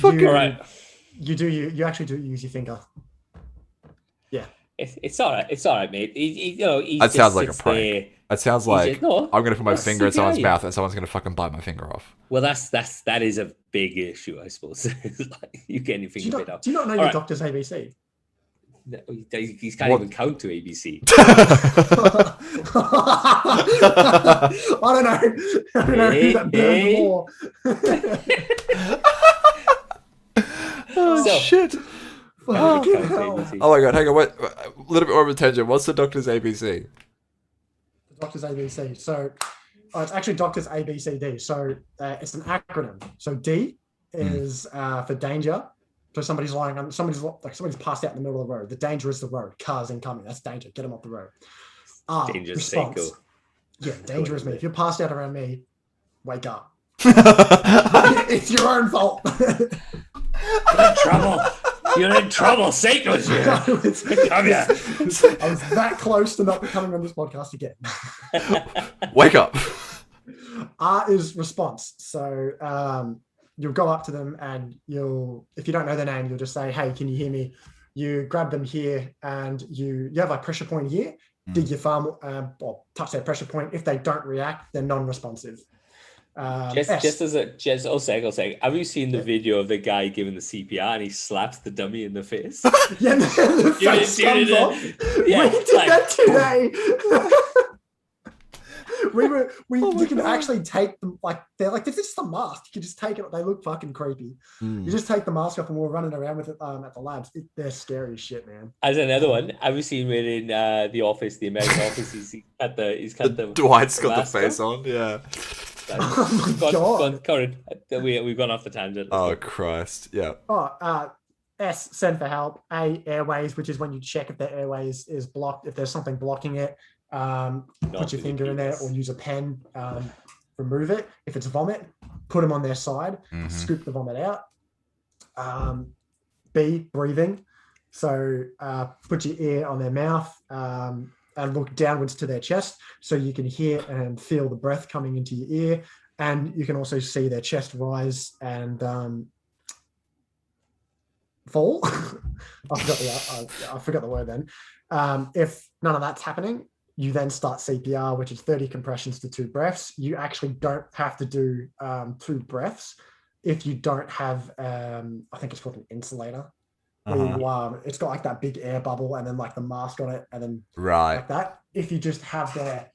All right. You actually do use your finger. Yeah. It's all right. It's all right, mate. He That just sounds like a sits prank. there. That sounds He like just- no, I'm gonna put my that's finger in someone's CPR. mouth and someone's gonna fucking bite my finger off. Well, that is a big issue, I suppose. It's like you get your Do you finger bit not, off. do you not know All your right. doctor's ABC? No, he can't What? even count to ABC. I don't know. I don't know who that burned Hey. more. Oh So- shit! Fucking Count to hell. ABC. Oh my god, hang on, wait, a little bit more of attention. What's the doctor's ABC? Doctor's ABC. So it's actually Doctor's ABCD. So it's an acronym. So D is for danger. So somebody's lying on somebody's passed out in the middle of the road. The danger is the road. Cars incoming. That's danger. Get them off the road. R, Dangerous response. Seiko. Yeah, danger is me. If you're passed out around me, wake up. Oh It's your own fault. You're in trouble. You're in trouble. Seiko's here. Come here. I was that close to not becoming on this podcast again. Wake up! R is response. So you'll go up to them and if you don't know their name, you'll just say, "Hey, can you hear me?" You grab them here and you have a pressure point here. Dig your thumb or touch their pressure point. If they don't react, they're non-responsive. S. I'll say, have you seen the video of the guy giving the CPR and he slaps the dummy in the face? Yeah, the You face did comes it. off. Yeah, We did like- that today. Oh you can actually take them they're like, this is the mask. You can just take it. They look fucking creepy. You just take the mask off and we're running around with it at the labs. They're scary as shit, man. As another one, have you seen where in the office, the American office, he's cut the Dwight's got the mask face off? on, yeah. Oh my God. Corin, we've gone off the tangent. Oh Christ, yeah. S, send for help. A, airways, which is when you check if the airways is blocked. If there's something blocking it, put your finger in there or use a pen, remove it. If it's vomit, put them on their side, scoop the vomit out. B, breathing. So put your ear on their mouth and look downwards to their chest so you can hear and feel the breath coming into your ear. And you can also see their chest rise and fall. I forgot the word then. If none of that's happening, you then start CPR, which is 30 compressions to 2 breaths. You actually don't have to do 2 breaths if you don't have, I think it's called an insulator. Where it's got like that big air bubble and then like the mask on it and then Right. like that. If you just have their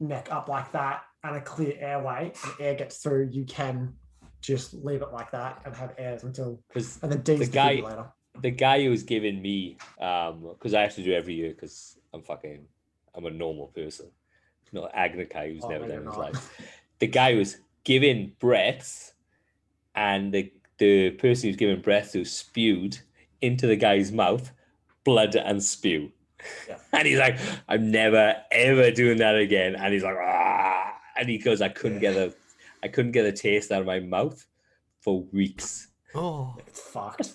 neck up like that and a clear airway and air gets through, you can just leave it like that and have airs until, Because and then D's the guy- defibrillator. the guy who was giving me, because I have to do it every year because I'm a normal person. Not Agnikai who's Oh, never no, done in you're his not. life. The guy was giving breaths, and the person who's giving breaths who spewed into the guy's mouth blood and spew. Yeah. And he's like, I'm never ever doing that again. And he's like, ah, and he goes, I couldn't get a taste out of my mouth for weeks. Oh. It's fucked.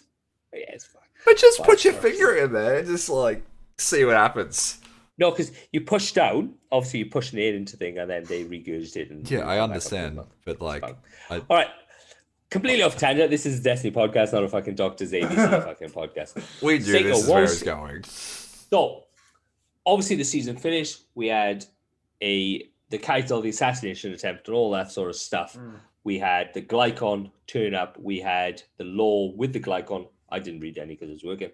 Yeah, it's fine. But just Five put your stars. finger in there and just like see what happens. No, because you push down. Obviously, you're pushing it into thing, and then they regurgitate it. And Yeah, I come back up to the understand, mouth. but like, Fine. I, All right. Completely off tangent. This is a Destiny podcast, not a fucking Doctor's ABC fucking podcast. we knew Seiko, this is what where was- it was going. So, obviously, the season finished. We had the Kaito, the assassination attempt, and all that sort of stuff. We had the Glycon turn up. We had the law with the Glycon. I didn't read any because it was working.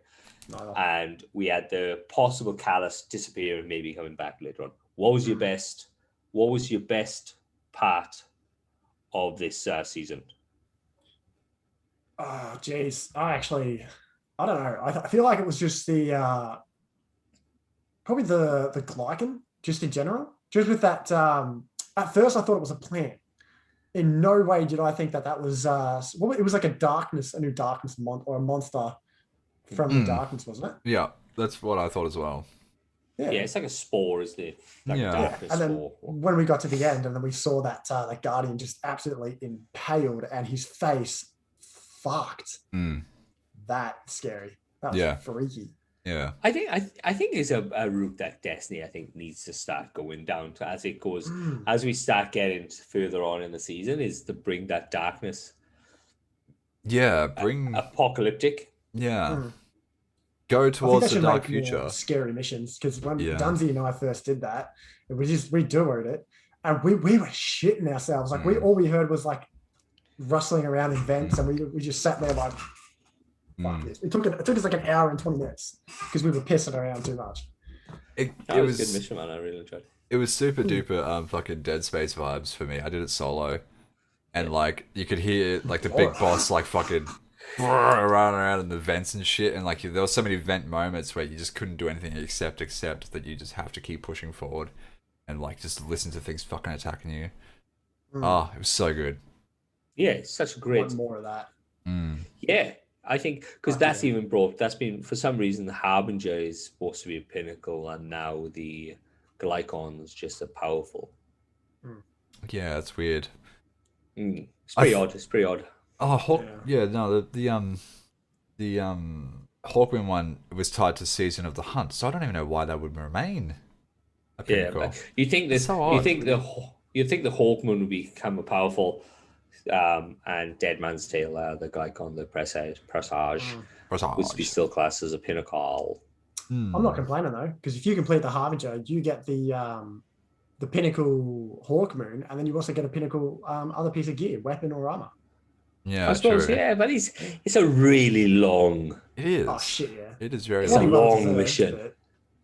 No. And we had the possible Callus disappear and maybe coming back later on. What was your best? What was your best part of this season? Oh, jeez. I don't know. I feel like it was just the probably the glycan, just in general. Just with that. At first, I thought it was a plant. In no way did I think that was. Well, it was like a new darkness or a monster from the darkness, wasn't it? Yeah, that's what I thought as well. Yeah, it's like a spore, isn't it? Like Yeah. a darkness And then spore. when we got to the end, and then we saw that the Guardian just absolutely impaled, and his face fucked. Mm. That scary. That was Yeah. freaky. Yeah. I think it's a route that Destiny needs to start going down to as it goes as we start getting further on in the season is to bring that darkness Yeah, bring apocalyptic. Mm. go I think towards they the should dark make more future. scary missions, because when Yeah. Dunsey and I first did that, we duoed it, and we were shitting ourselves. Like all we heard was like rustling around in vents, and we just sat there like, fuck this. It took us like an hour and 20 minutes because we were pissing around too much. That was a good mission, man. I really enjoyed it. It was super duper fucking Dead Space vibes for me. I did it solo, and like you could hear like the big boss like fucking running around in the vents and shit, and like there was so many vent moments where you just couldn't do anything except that you just have to keep pushing forward, and like just listen to things fucking attacking you. Oh, it was so good. Yeah, it's such a great. Want more of that. Yeah, I think because that's been for some reason the Harbinger is supposed to be a pinnacle, and now the Glycon's just a powerful. Yeah, it's weird. It's pretty odd. It's pretty odd. Oh, the Hawkwind one was tied to Season of the Hunt, so I don't even know why that would remain a Yeah, pinnacle. but you think this? So you odd. think the Hawkmoon would become a powerful, and Dead Man's Tale, the Glycon, the Presage, would be still classed as a pinnacle. I'm not complaining though, because if you complete the Harbinger, you get the pinnacle Hawkmoon, and then you also get a pinnacle other piece of gear, weapon or armor. Yeah, I suppose, true. yeah, but it's a really long. It is. Oh shit, yeah. It is very It's a long. Well long deserved, mission. but-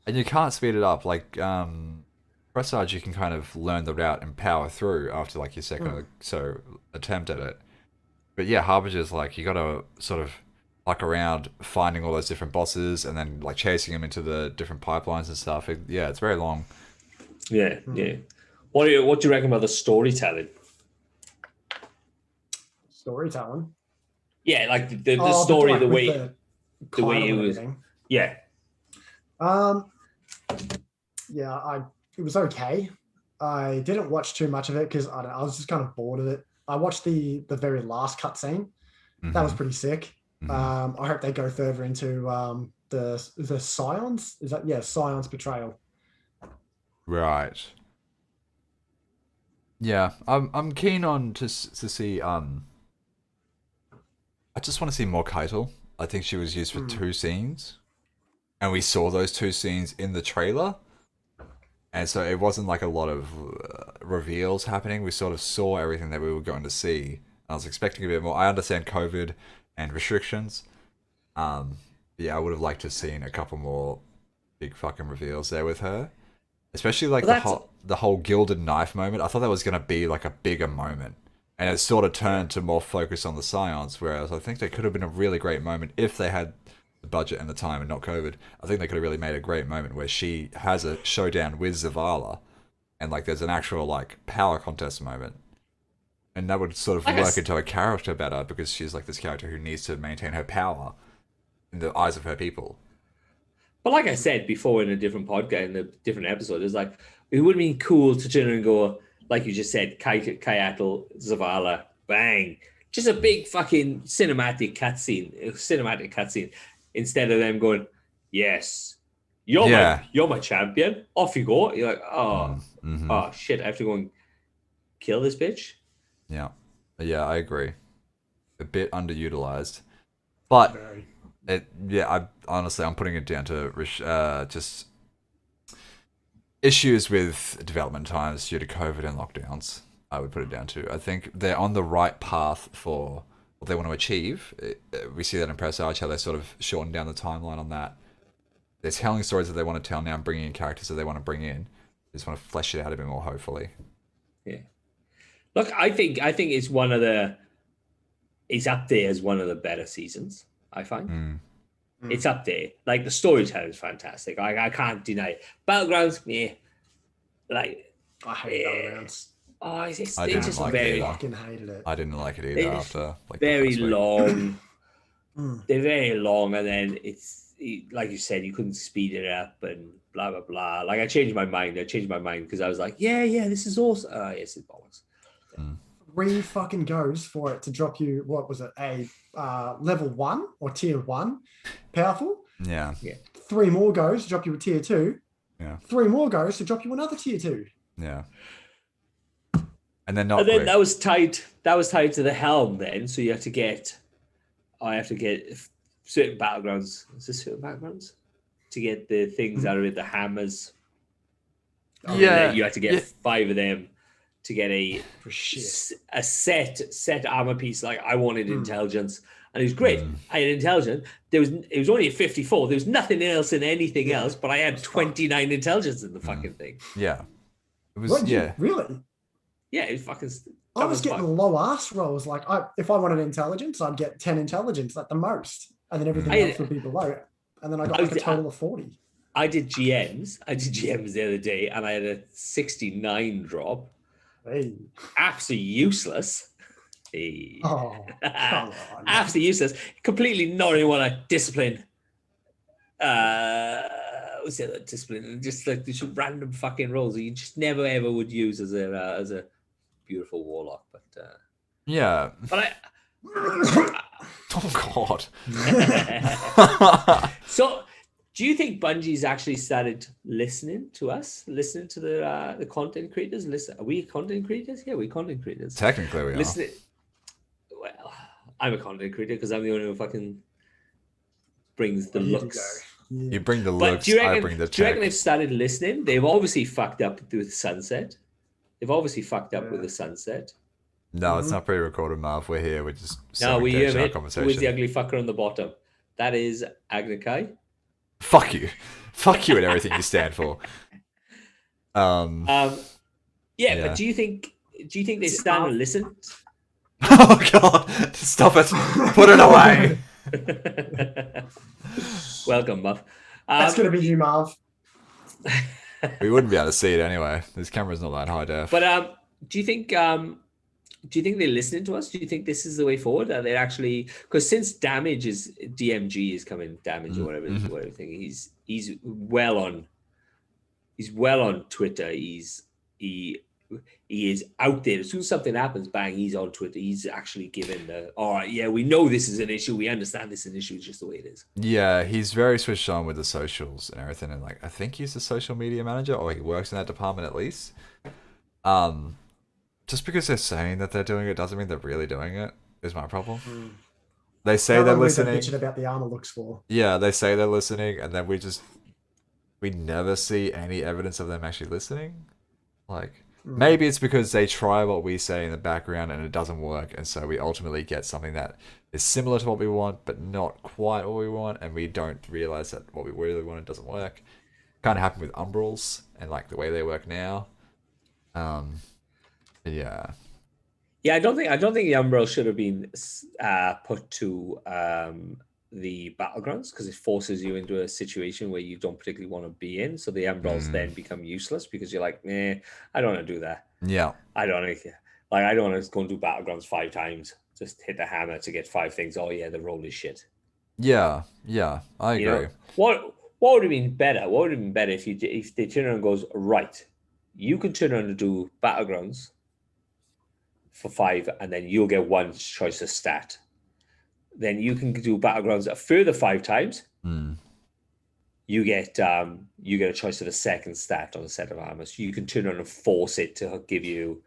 And you can't speed it up. Like Presage, you can kind of learn the route and power through after like your second or so attempt at it. But yeah, Harbinger's like you gotta sort of luck around finding all those different bosses and then like chasing them into the different pipelines and stuff. Yeah, it's very long. Yeah, yeah. What do you reckon about the storytelling? Storytelling. Yeah, like the Oh, story, like the with way, the the way Kyle it and was. everything. Yeah, Yeah, it was okay. I didn't watch too much of it because I was just kind of bored of it. I watched the very last cutscene. That was pretty sick. I hope they go further into the Scions. Is that Scions betrayal? Right. Yeah, I'm keen on to see. I just want to see more Keitel. I think she was used for 2 scenes, and we saw those 2 scenes in the trailer, and so it wasn't like a lot of reveals happening. We sort of saw everything that we were going to see. I was expecting a bit more. I understand COVID and restrictions. Yeah, I would have liked to have seen a couple more big fucking reveals there with her. Especially like the whole gilded knife moment. I thought that was going to be like a bigger moment. And it sort of turned to more focus on the Scions, whereas I think they could have been a really great moment if they had the budget and the time and not COVID. I think they could have really made a great moment where she has a showdown with Zavala and like there's an actual like power contest moment. And that would sort of work into her character better because she's like this character who needs to maintain her power in the eyes of her people. but like I said before in a different podcast, in a different episode, it's like it would have been cool to turn and go, like you just said, Kyatel, Zavala, bang, just a big fucking cinematic cutscene. instead of them going, yes, Yeah. you're my champion. Off you go. You're like, Mhm. oh shit, I have to go and kill this bitch. Yeah. Yeah, I agree. A bit underutilized. But Very. I'm putting it down to just issues with development times due to COVID and lockdowns. I would put it down to. I think they're on the right path for what they want to achieve. We see that in Press Arch, how they sort of shorten down the timeline on that. They're telling stories that they want to tell now and bringing in characters that they want to bring in. They just want to flesh it out a bit more, hopefully. Yeah. Look, I think it's it's up there as one of the better seasons, I find. It's up there. Like, the storytelling is fantastic. I can't deny it. Battlegrounds, yeah. Like, I hate Battlegrounds. oh, it's I didn't just like very, it either. Fucking hated it. I didn't like it either It's after like the very first week. long. Mm. They're very long, and then like you said, you couldn't speed it up and blah blah blah. Like, I changed my mind because I was like, yeah, this is awesome. Yes, it's bollocks. 3 fucking goes for it to drop you, what was it, a level 1 or tier 1 powerful. Yeah. 3 more goes to drop you a tier 2. Yeah. 3 more goes to drop you another tier 2. Yeah. And then not And then quick. that was tied to the helm then, so you have to get certain battlegrounds. Is this certain battlegrounds? To get the things out of it, the hammers. Yeah. You have to get 5 of them to get a For shit. set armor piece. Like, I wanted intelligence, and it was great. I had intelligence. It was only a 54. There was nothing else in anything else, but I had 29 intelligence in the fucking thing. Yeah. It was What, yeah. really? Yeah, it was fucking. I was getting low ass rolls. Like, if I wanted intelligence, I'd get 10 intelligence at the most, and then everything else would be below. And then I got like a total of 40. I did GMs the other day, and I had a 69 drop. Hey. Absolutely useless. Hey. Oh, come on. Absolutely useless. Completely not in what I discipline. What's the other discipline? Just like these random fucking rolls that you just never ever would use as a beautiful warlock. But Yeah. I. Oh God. So, do you think Bungie's actually started listening to us, listening to the content creators? Are we content creators? Yeah, we're content creators. Technically, we are. Listening. Well, I'm a content creator because I'm the only one who fucking brings the looks. You bring the But looks, do you I bring the reckon tech. they've started listening? They've obviously fucked up with Sunset. With the Sunset. No, it's not pre-recorded, Marv. We're here. We're just No, we hear our it. Who conversation. is the ugly fucker on the bottom? That is Agnakai. Fuck you. Fuck you and everything you stand for. Yeah, Yeah. but do you think they stand and listen? Oh God! Stop it! Put it away. Welcome, Muff. That's going to be you, Marv. We wouldn't be able to see it anyway. This camera's not that high def. But do you think they're listening to us? Do you think this is the way forward? Are they actually, because since damage is DMG is coming, damage or whatever, whatever thing, he's well on Twitter. He is out there. As soon as something happens, bang, he's on Twitter. He's actually giving all right, yeah, we know this is an issue. We understand this is an issue. It's just the way it is. Yeah, he's very switched on with the socials and everything. And like, I think he's the social media manager, or he works in that department at least. Just because they're saying that they're doing it doesn't mean they're really doing it. Is my problem. They say they're listening. Bitching about the armor looks for. Yeah, they say they're listening, and then we never see any evidence of them actually listening. Like, maybe it's because they try what we say in the background and it doesn't work, and so we ultimately get something that is similar to what we want, but not quite what we want, and we don't realize that what we really want doesn't work. Kind of happened with Umbrals and like the way they work now. Yeah. Yeah, I don't think the Umbral should have been put to the battlegrounds because it forces you into a situation where you don't particularly want to be in. So the Umbrals then become useless because you're like, nah, I don't want to do that. Yeah. I don't want to go and do battlegrounds 5 times. Just hit the hammer to get 5 things. Oh yeah, the roll is shit. Yeah, I agree. You know? What would have been better? What would have been better if they turn around and goes, right, you can turn around and do battlegrounds for 5, and then you'll get one choice of stat. then you can do battlegrounds a further 5 times. You get a choice of a second stat on a set of armor. So you can turn on and force it to give you.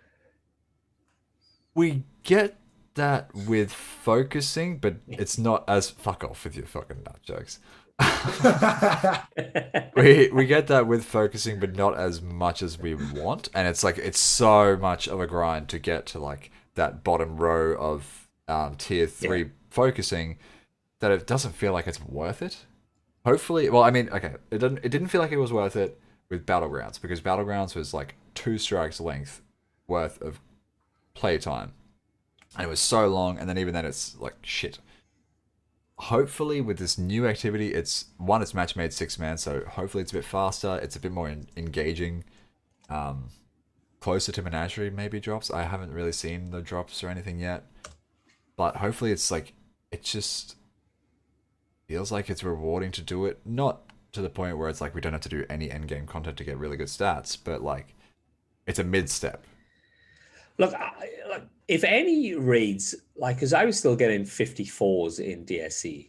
We get that with focusing, but it's not as fuck off with your fucking nut jokes. we get that with focusing, but not as much as we want, and it's like it's so much of a grind to get to like that bottom row of tier 3 focusing that it doesn't feel like it's worth it. Hopefully, well, I mean, okay, it didn't feel like it was worth it with Battlegrounds, because Battlegrounds was like 2 strikes length worth of playtime, and it was so long, and then even then it's like shit. Hopefully with this new activity, it's match made 6-man, so hopefully it's a bit faster, it's a bit more engaging, closer to Menagerie maybe drops. I haven't really seen the drops or anything yet, but hopefully it's like, it just feels like it's rewarding to do it, not to the point where it's like we don't have to do any endgame content to get really good stats, but like it's a mid-step. Look, if any raids, like, because I was still getting 54s in DSC,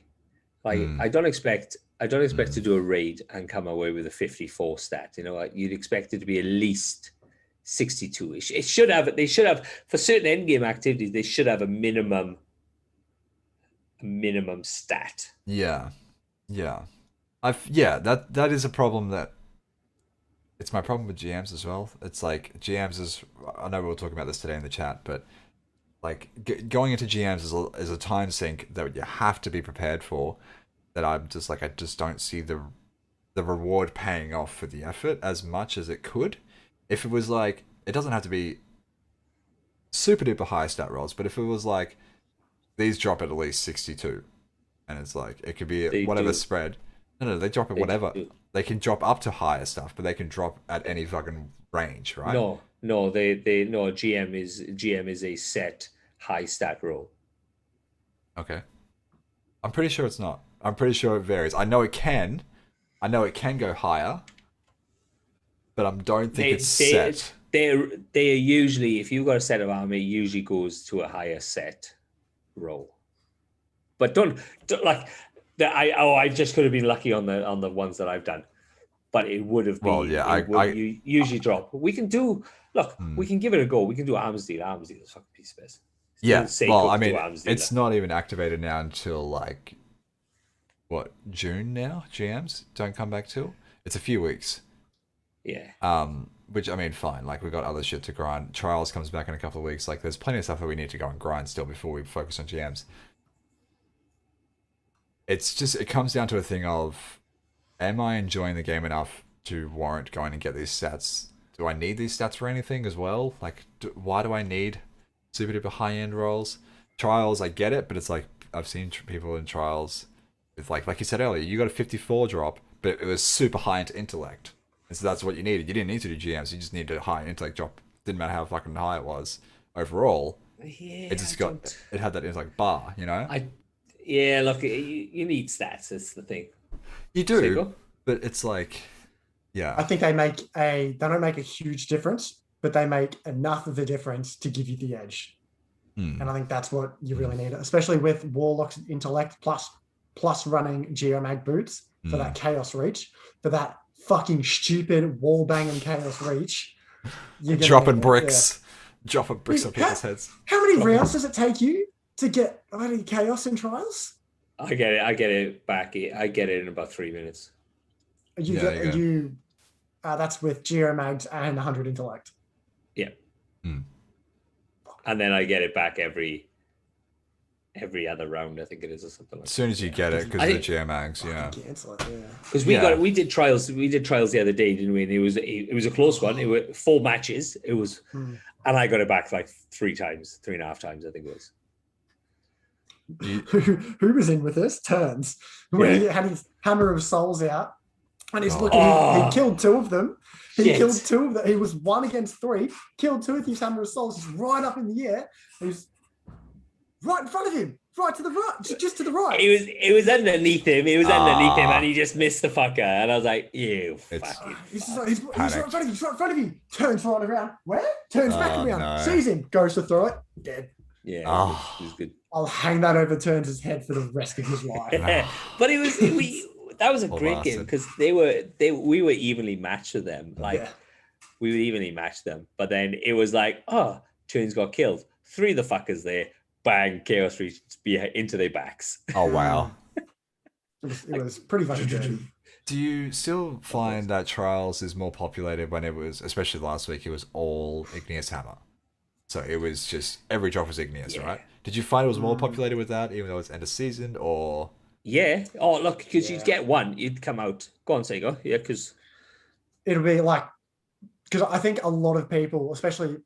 like I don't expect to do a raid and come away with a 54 stat. You know, like you'd expect it to be at least 62. It should have. They should have, for certain endgame activities, they should have a minimum stat. Yeah. That is a problem that. It's my problem with GMs as well. It's like GMs is. I know we were talking about this today in the chat, but like going into GMs is a time sink that you have to be prepared for. That I just don't see the reward paying off for the effort as much as it could. If it was like, it doesn't have to be super duper high stat rolls, but if it was like these drop at least 62, and it's like it could be whatever spread. No, they drop at whatever. They can drop up to higher stuff, but they can drop at any fucking range, right? No. GM is a set high stat roll. Okay. I'm pretty sure it's not. I'm pretty sure it varies. I know it can go higher, but I don't think it's set. They are usually, if you've got a set of armor, it usually goes to a higher set roll. But don't like. I just could have been lucky on the ones that I've done, but it would have been. Well, yeah, you usually drop. We can do. Look, we can give it a go. We can do Arms Dealer. Arms Dealer is fucking piece of piss. Yeah. Well, I mean, it's not even activated now until like what, June now? GMs don't come back till it's a few weeks. Yeah. Which I mean, fine. Like we got other shit to grind. Trials comes back in a couple of weeks. Like there's plenty of stuff that we need to go and grind still before we focus on GMs. It's just, it comes down to a thing of, am I enjoying the game enough to warrant going and get these stats? Do I need these stats for anything as well? Like, why do I need super duper high end rolls? Trials, I get it, but it's like, I've seen people in trials with like you said earlier, you got a 54 drop, but it was super high into intellect. And so that's what you needed. You didn't need to do GMs, you just needed a high intellect drop. Didn't matter how fucking high it was overall. Yeah, it just it had that intellect bar, you know? Yeah, look, you need stats. That's the thing. You do, but it's like, yeah. I think they don't make a huge difference, but they make enough of a difference to give you the edge. And I think that's what you really need, especially with Warlock's intellect plus running Geomag boots for that chaos reach, for that fucking stupid wall banging chaos reach. You're dropping bricks, dropping bricks on people's heads. How many rounds does it take you to get any chaos in trials? I get it back. I get it in about 3 minutes. That's with Geomags and 100 intellect. Yeah. And then I get it back every other round, I think it is, or something like that. As soon as you get it, because of the Geomags, yeah. Because we did trials the other day, didn't we? And it was a close one. It was 4 matches. It was, and I got it back like 3.5 times, I think it was. Who was in with us? Turns. When he had his Hammer of Souls out and he's looking, he killed 2 of them. Killed 2 of them. He was 1 against 3, killed 2 with his Hammer of Souls. He's right up in the air. He's right in front of him, right to the right, just to the right. It was underneath him. And he just missed the fucker. And I was like, "You fucking." He's right in front of you. Turns right around. Where? Turns back around. No. Sees him. Goes to throw it. Dead. Yeah, Oh. it was good. I'll hang that over Turns' head for the rest of his life. But that was a Poor great game bastard. because we were evenly matched with them. Like Yeah. we would evenly match them. But then it was like, oh, Tunes got killed. 3 of the fuckers there. Bang, Chaos reached into their backs. Oh wow. It was pretty fucking good. Do you still find that Trials is more populated when it was, especially last week, it was all Igneous Hammer? So it was just, every drop was Igneous, Yeah. right? Did you find it was more populated with that, even though it's end of season, or? Yeah. Oh, look, because Yeah. you'd get one, you'd come out. Go on, Sego. Yeah, because It'll be like, because I think a lot of people, especially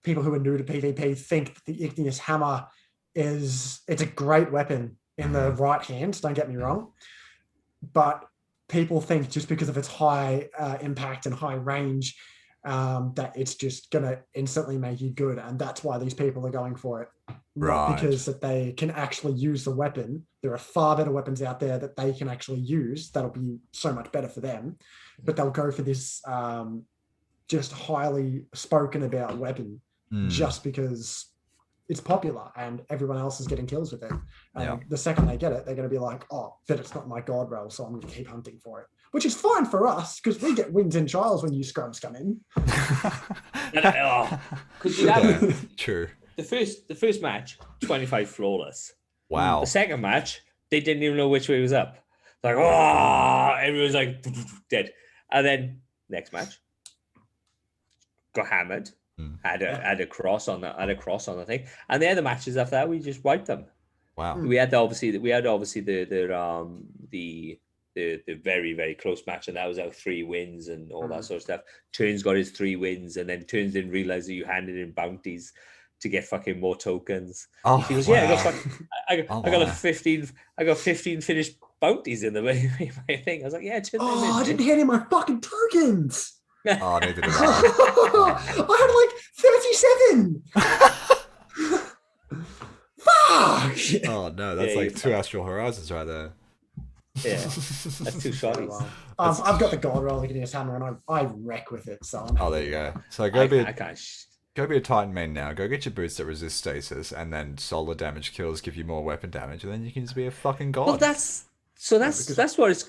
people who are new to PvP, think that the Igneous Hammer it's a great weapon in the right hands, don't get me wrong. But people think just because of its high impact and high range, that it's just going to instantly make you good. And that's why these people are going for it. Not Right. because that they can actually use the weapon. There are far better weapons out there that they can actually use. That'll be so much better for them. But they'll go for this just highly spoken about weapon just because it's popular and everyone else is getting kills with it. And the second they get it, they're going to be like, oh, but it's not my god roll, so I'm going to keep hunting for it. Which is fine for us because we get wins in trials when you scrubs come in. Because you have True. the first match, 25 flawless. Wow. The second match, they didn't even know which way was up. Like, oh, everyone's like dead. And then next match, got hammered. Had a cross on the thing, and the other matches after that we just wiped them. Wow. We had obviously the very, very close match, and that was our 3 wins and all that sort of stuff. Turns got his 3 wins, and then Turns didn't realize that you handed in bounties to get fucking more tokens. Oh, He goes, wow. yeah, I got wow. 15 finished bounties in my thing. I was like, yeah, turn them in, I mate. didn't hand in my fucking tokens. Oh, neither did I. I had like 37. Fuck. Oh no, that's Yeah, like 2 Astral Horizons right there. Yeah, that's 2 shotties. I've got the gold roll Igneous Hammer and I wreck with it. So Oh, there you go. So go be a Titan main now. Go get your boots that resist stasis, and then solar damage kills give you more weapon damage, and then you can just be a fucking god. Well, that's what it's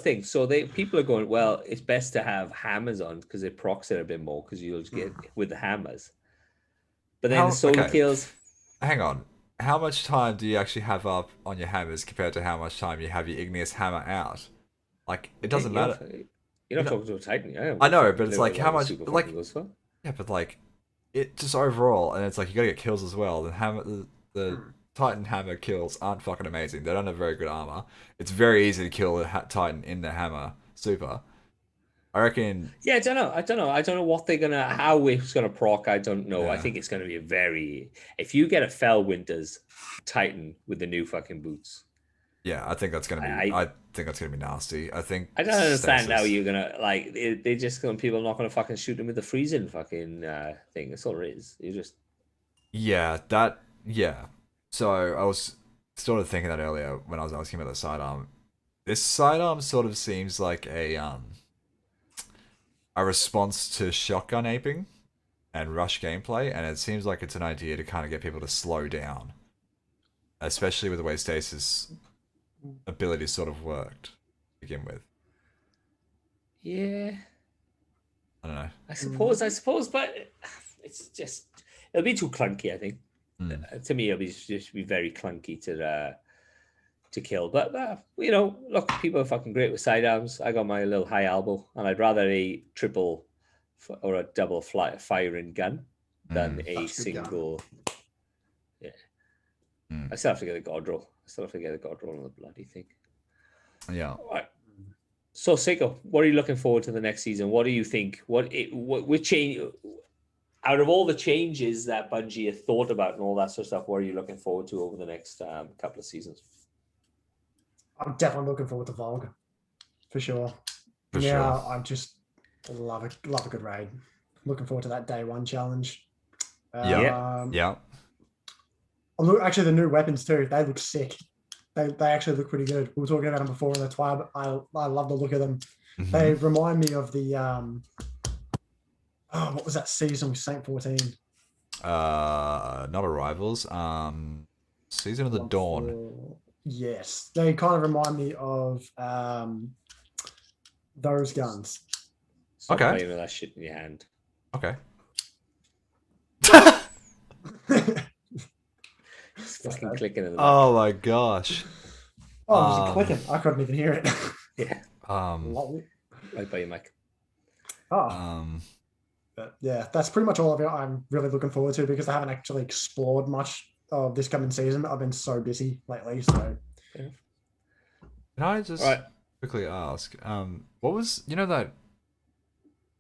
thing. So people are going, well, it's best to have hammers on because it procs it a bit more because you'll get with the hammers. But then the solar kills. Hang on. How much time do you actually have up on your hammers compared to how much time you have your Igneous Hammer out? Like, it doesn't matter. You're not talking to a Titan. I know, but it's like how much, like, yeah, but like, it just overall, and it's like you gotta get kills as well. The Titan hammer kills aren't fucking amazing. They don't have very good armor. It's very easy to kill a Titan in the hammer super. I reckon. Yeah, I don't know. I don't know what how it's gonna proc. I don't know. Yeah. I think it's gonna be if you get a Fellwinter's Titan with the new fucking boots. Yeah, I think that's gonna be. I think that's gonna be nasty. I don't understand how you're gonna they just gonna people are not gonna fucking shoot them with the freezing fucking thing. That's all it is. You just. Yeah. So I was sort of thinking that earlier when I was asking about the sidearm. This sidearm sort of seems like a response to shotgun aping and rush gameplay, and it seems like it's an idea to kind of get people to slow down, especially with the way Stasis' ability sort of worked to begin with. Yeah. I don't know. I suppose, but it's just it'll be too clunky. I think to me it'll just be very clunky to kill. But look, people are fucking great with sidearms. I got my little high elbow, and I'd rather a triple or a double firing gun than a single. Yeah. I still have to get a god roll. on the bloody thing. Yeah. All right. So, Seiko, what are you looking forward to the next season? What do you think? What change out of all the changes that Bungie have thought about and all that sort of stuff? What are you looking forward to over the next couple of seasons? I'm definitely looking forward to Volg, for sure. I just love a good raid. Looking forward to that day 1 challenge. Yeah. Look, actually, the new weapons too. They look sick. They actually look pretty good. We were talking about them before in the Twab. I love the look of them. Mm-hmm. They remind me of the what was that season with Saint 14? not Arrivals. Season of the Dawn. Yes, they kind of remind me of those guns. Stop Okay. playing with that shit in your hand. Okay. It's fucking clicking in the back. Oh my gosh. Oh, it was clicking. I couldn't even hear it. Yeah, Lol. right by your mic. Oh, but yeah, that's pretty much all of it I'm really looking forward to because I haven't actually explored much of this coming season. I've been so busy lately. So Can I just Right. quickly ask, what was, you know, that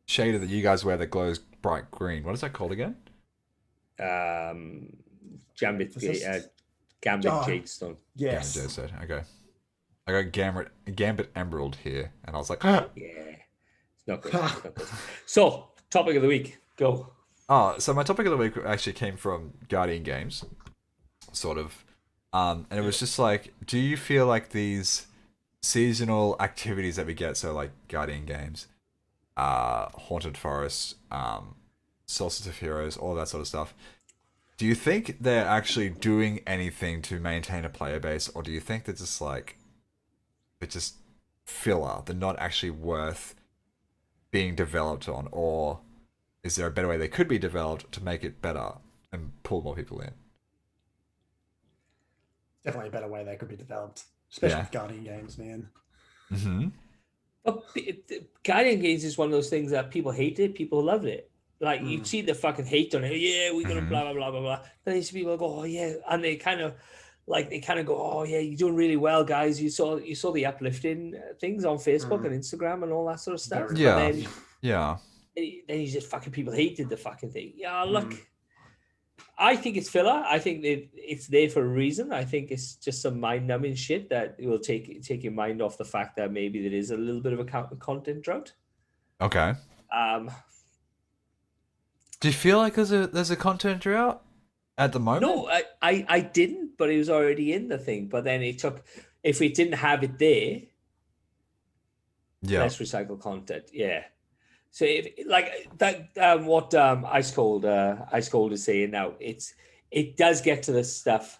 shader that you guys wear that glows bright green? What is that called again? Gambit, Resist. Gambit Oh, Jadestone. Gambit yes. said. Okay. I got Gambit Emerald here, and I was like, Yeah, it's not good. It's not good. So, topic of the week, go. oh, so my topic of the week actually came from Guardian Games, sort of. And it was just like, do you feel like these seasonal activities that we get, so like Guardian Games, Haunted Forest, Solstice of Heroes, all that sort of stuff, do you think they're actually doing anything to maintain a player base, or do you think they're just like, they're just filler, they're not actually worth being developed on, or is there a better way they could be developed to make it better and pull more people in? Definitely a better way they could be developed, especially Yeah. with Guardian games, man. Mm-hmm. But Guardian Games is one of those things that people hated, people loved it. Like you see the fucking hate on it. Yeah, we're gonna blah blah blah blah blah. Then these people go, oh yeah, and they kind of go, oh yeah, you're doing really well, guys. You saw the uplifting things on Facebook and Instagram and all that sort of stuff. Very Yeah. But Yeah. then you just fucking people hated the fucking thing. Yeah, look, I think it's filler. I think that it's there for a reason. I think it's just some mind-numbing shit that will take your mind off the fact that maybe there is a little bit of a content drought. Okay. Do you feel like there's a content drought at the moment? No, I didn't, but it was already in the thing. But then it took, if we didn't have it there, Yeah. less recycled content. Yeah. So if like that, what Ice Cold is saying now, it does get to the stuff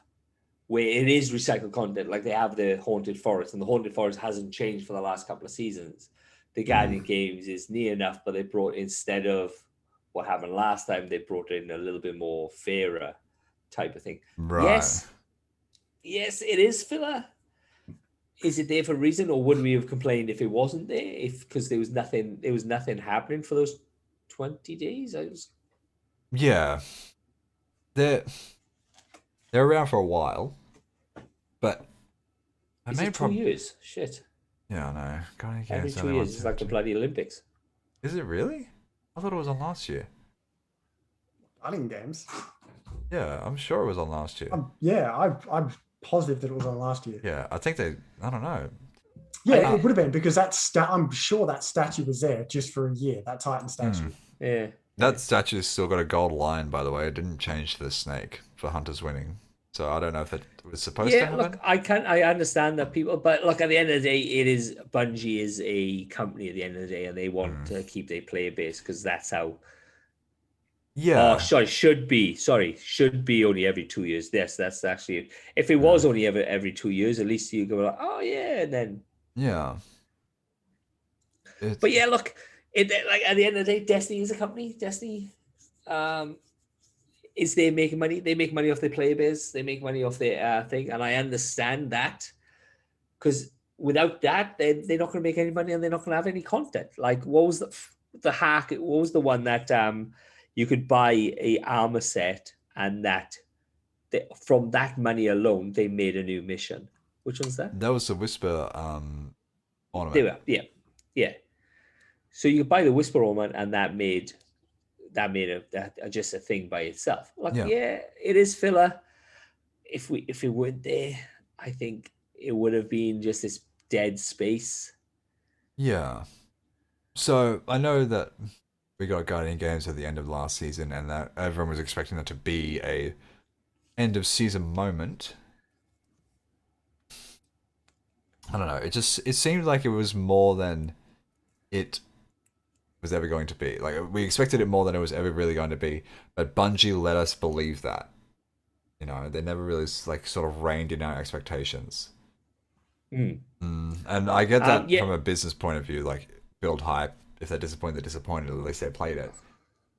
where it is recycled content. Like they have the Haunted Forest, and the Haunted Forest hasn't changed for the last couple of seasons. The Guardian Games is near enough, but they brought, instead of what happened last time, they brought in a little bit more fairer type of thing. Right. Yes, it is filler. Is it there for a reason, or would we have complained if it wasn't there? If because there was nothing happening for those 20 days. Yeah. They're around for a while, but Is it 2 years? Shit. Yeah, I know. Guardian Every Games 2 years, it's like the bloody Olympics. Is it really? I thought it was on last year. Guardian games. Yeah, I'm sure it was on last year. Yeah, I'm positive that it was on last year. Yeah, I think I don't know. Yeah, it would have been because I'm sure that statue was there just for a year. That Titan statue. Yeah. That statue's still got a gold lion, by the way. It didn't change to the snake for Hunters winning. So I don't know if that was supposed to happen. Look, I understand that people, but look, at the end of the day, Bungie is a company at the end of the day, and they want to keep their player base because that's how. Yeah. Oh, sorry, should be only every 2 years. Yes, that's actually it. If it was only every 2 years, at least you go like, oh yeah, and then. Yeah. But yeah, look, like at the end of the day, Destiny is a company. Destiny, is they making money? They make money off their player base. They make money off their thing, and I understand that because without that, they're not going to make any money, and they're not going to have any content. Like, what was the hack? What was the one that you could buy a armor set, and that from that money alone, they made a new mission. Which one's that? That was the Whisper ornament. They were, yeah. So you could buy the Whisper ornament, and that made just a thing by itself. Like, yeah, it is filler. If it weren't there, I think it would have been just this dead space. Yeah. So I know that we got Guardian Games at the end of last season, and that everyone was expecting that to be a end of season moment. I don't know. It seemed like it was more than it was ever going to be. Like we expected it more than it was ever really going to be, but Bungie let us believe that. You know, they never really like sort of reined in our expectations. Mm. And I get that Yeah. from a business point of view, like build hype. If they're disappointed, they're disappointed. At least they played it.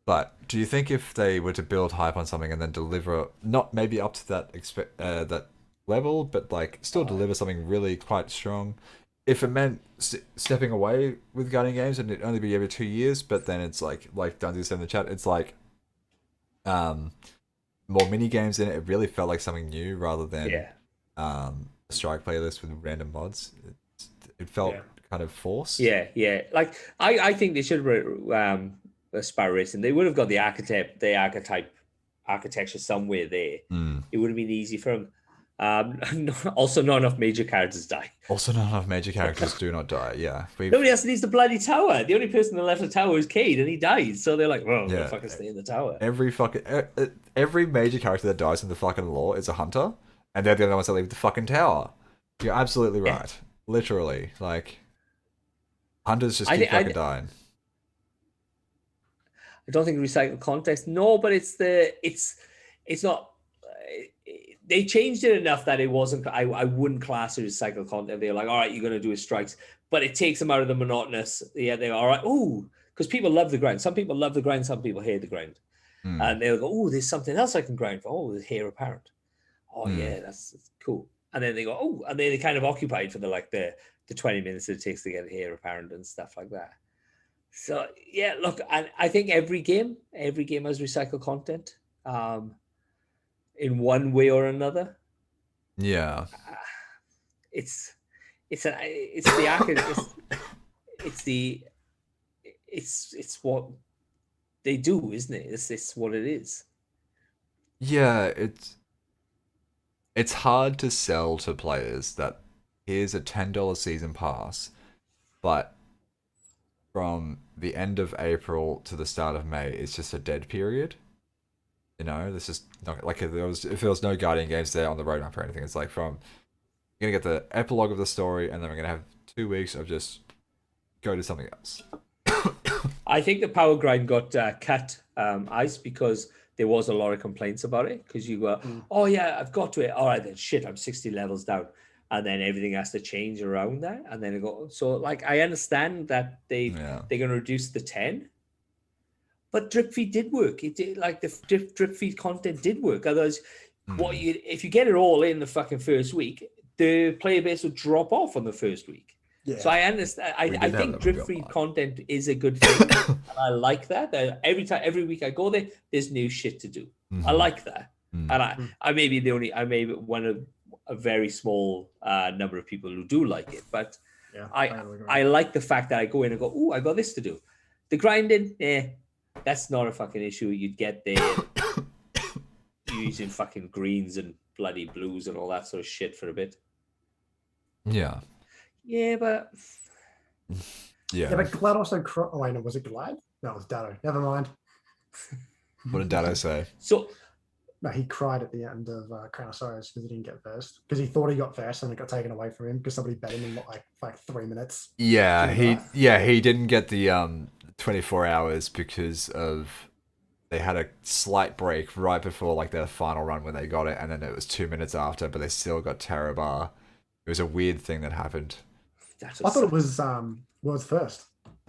But do you think if they were to build hype on something and then deliver, not maybe up to that that level, but like still deliver something really quite strong, if it meant stepping away with Guardian games and it only be every 2 years, but then it's like Dunzy said in the chat, it's like more mini games in it. It really felt like something new rather than a strike playlist with random mods. It felt kind of forced. Yeah. Like I think they should Sparrow Racing. They would have got the archetype architecture somewhere there. It would have been easy for them. Also, not enough major characters die. Also, not enough major characters do not die. Yeah, nobody else needs the bloody tower. The only person that left the tower is Cade, and he died. So they're like, "Well, we'll fucking stay in the tower." Every major character that dies in the fucking lore is a hunter, and they're the only ones that leave the fucking tower. You're absolutely right. Literally, like hunters just keep fucking dying. I don't think recycled context. No, but it's not. They changed it enough that it wasn't. I wouldn't class it as recycled content. They're like, all right, you're going to do a strikes, but it takes them out of the monotonous. Yeah, they're all right. Oh, because people love the grind. Some people love the grind. Some people hate the grind, and they'll go, oh, there's something else I can grind for. Oh, there's hair apparent. Oh yeah, that's cool. And then they go, oh, and then they kind of occupied for the 20 minutes that it takes to get hair apparent and stuff like that. So yeah, look, I think every game has recycled content, in one way or another. Yeah, it's what they do, isn't it? It's what it is. Yeah, it's hard to sell to players that here's a $10 season pass, but from the end of April to the start of May, it's just a dead period. You know, this is not like if there was no Guardian games there on the roadmap or anything. It's like you're gonna get the epilogue of the story, and then we're gonna have 2 weeks of just go to something else. I think the power grind got cut ice because there was a lot of complaints about it. Because you go, oh yeah, I've got to it. All right, then shit, I'm 60 levels down. And then everything has to change around that. And then it go. So like I understand that they're gonna reduce the 10. But drip feed did work. It did, like the drip feed content did work. Otherwise, if you get it all in the fucking first week, the player base will drop off on the first week. Yeah. So I understand. I think drip feed content is a good thing. And I like that. Every week I go there, there's new shit to do. I like that. And I may be one of a very small number of people who do like it. But I like the fact that I go in and go, oh, I got this to do. The grinding, that's not a fucking issue. You'd get there using fucking greens and bloody blues and all that sort of shit for a bit. Yeah. Yeah, but... Yeah, but Glad also... Oh, wait, no, was it Glad? No, it was Datto. Never mind. What did Datto say? So... No, he cried at the end of Crown of Sorrows because he didn't get first. Because he thought he got first and it got taken away from him because somebody bet him in like 3 minutes. Yeah, he didn't get the 24 hours because of they had a slight break right before like their final run when they got it, and then it was 2 minutes after, but they still got Terra Bar. It was a weird thing that happened. I thought it was world's first.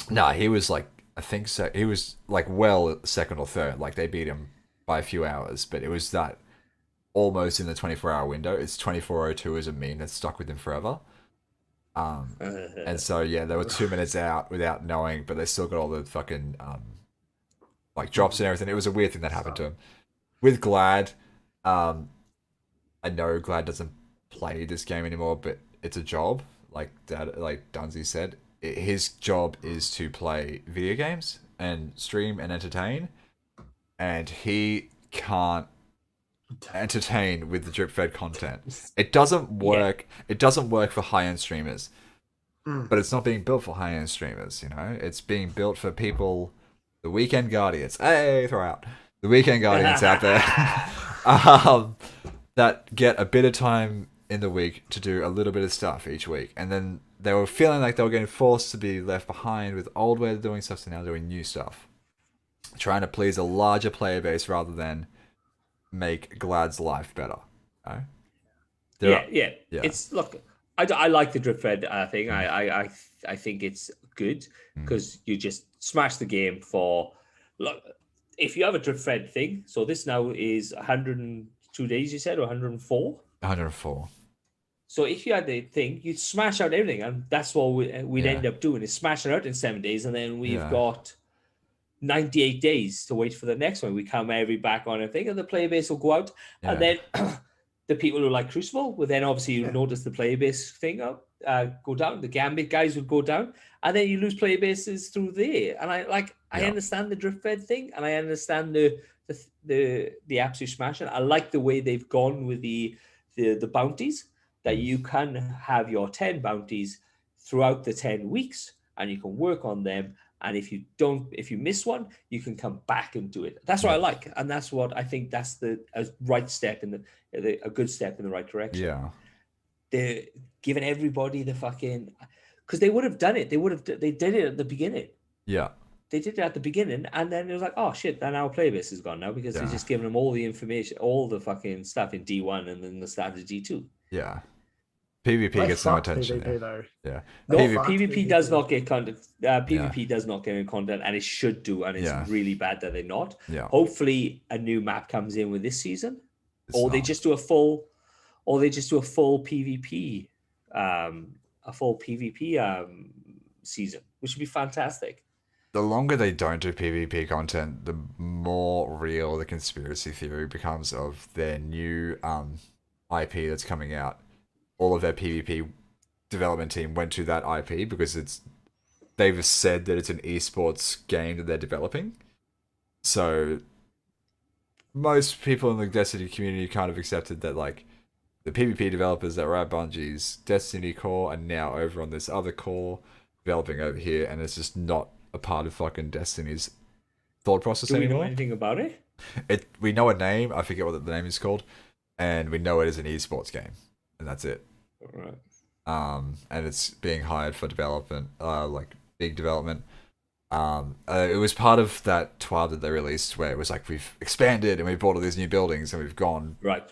No, he was like, I think so. He was like second or third. Like they beat him by a few hours, but it was that almost in the 24-hour window. It's 24:02 as a meme that's stuck with him forever. And so yeah, they were 2 minutes out without knowing, but they still got all the fucking like drops and everything. It was a weird thing that happened to him. With Glad, I know Glad doesn't play this game anymore, but it's a job. Like Dunzy said, his job is to play video games and stream and entertain, and he can't entertain with the drip fed content. It doesn't work. It doesn't work for high-end streamers, but it's not being built for high-end streamers. You know, it's being built for people, the weekend guardians. Hey, throw out the weekend guardians out there that get a bit of time in the week to do a little bit of stuff each week, and then they were feeling like they were getting forced to be left behind with old way of doing stuff, so now doing new stuff, trying to please a larger player base rather than make Glad's life better. Okay? Yeah. Yeah. It's look. I like the drip fed thing. I think it's good because you just smash the game for. Look, if you have a drip fed thing, so this now is 102 days. You said or 104. 104. So if you had the thing, you'd smash out everything, and that's what we'd Yeah. end up doing is smashing out in 7 days, and then we've Yeah. got 98 days to wait for the next one. We come every back on a thing, and the player base will go out, and Yeah. then the people who like Crucible would then obviously Yeah. notice the player base thing up, go down. The Gambit guys would go down, and then you lose player bases through there. And I Yeah. understand the drift fed thing, and I understand the absolute smashing. I like the way they've gone with the bounties that you can have your 10 bounties throughout the 10 weeks, and you can work on them. And if you miss one, you can come back and do it. That's what I like, and that's what I think. That's a right step a good step in the right direction. Yeah. They're giving everybody the fucking because they would have done it. They did it at the beginning. Yeah. They did it at the beginning, and then it was like, oh shit, then our player base is gone now because they're Yeah. just giving them all the information, all the fucking stuff in D1 and then the standard D2. Yeah. PvP I gets no fucked attention. PvP though. Yeah. No, PvP fuck PvP does PvP. not get content. PvP does not get content, and it should do, and it's Yeah. really bad that they're not. Yeah. Hopefully, a new map comes in with this season, It's or they not. just do a full, PvP, season, which would be fantastic. The longer they don't do PvP content, the more real the conspiracy theory becomes of their new IP that's coming out. All of their PvP development team went to that IP because they've said that it's an esports game that they're developing. So most people in the Destiny community kind of accepted that like the PvP developers that were at Bungie's Destiny core are now over on this other core developing over here, and it's just not a part of fucking Destiny's thought process Do we know anymore. anything about it? We know a name, I forget what the name is called, and we know it is an esports game, and that's it. Right. And it's being hired for development, like big development. It was part of that TWAB that they released where it was like we've expanded and we bought all these new buildings and we've gone, Right.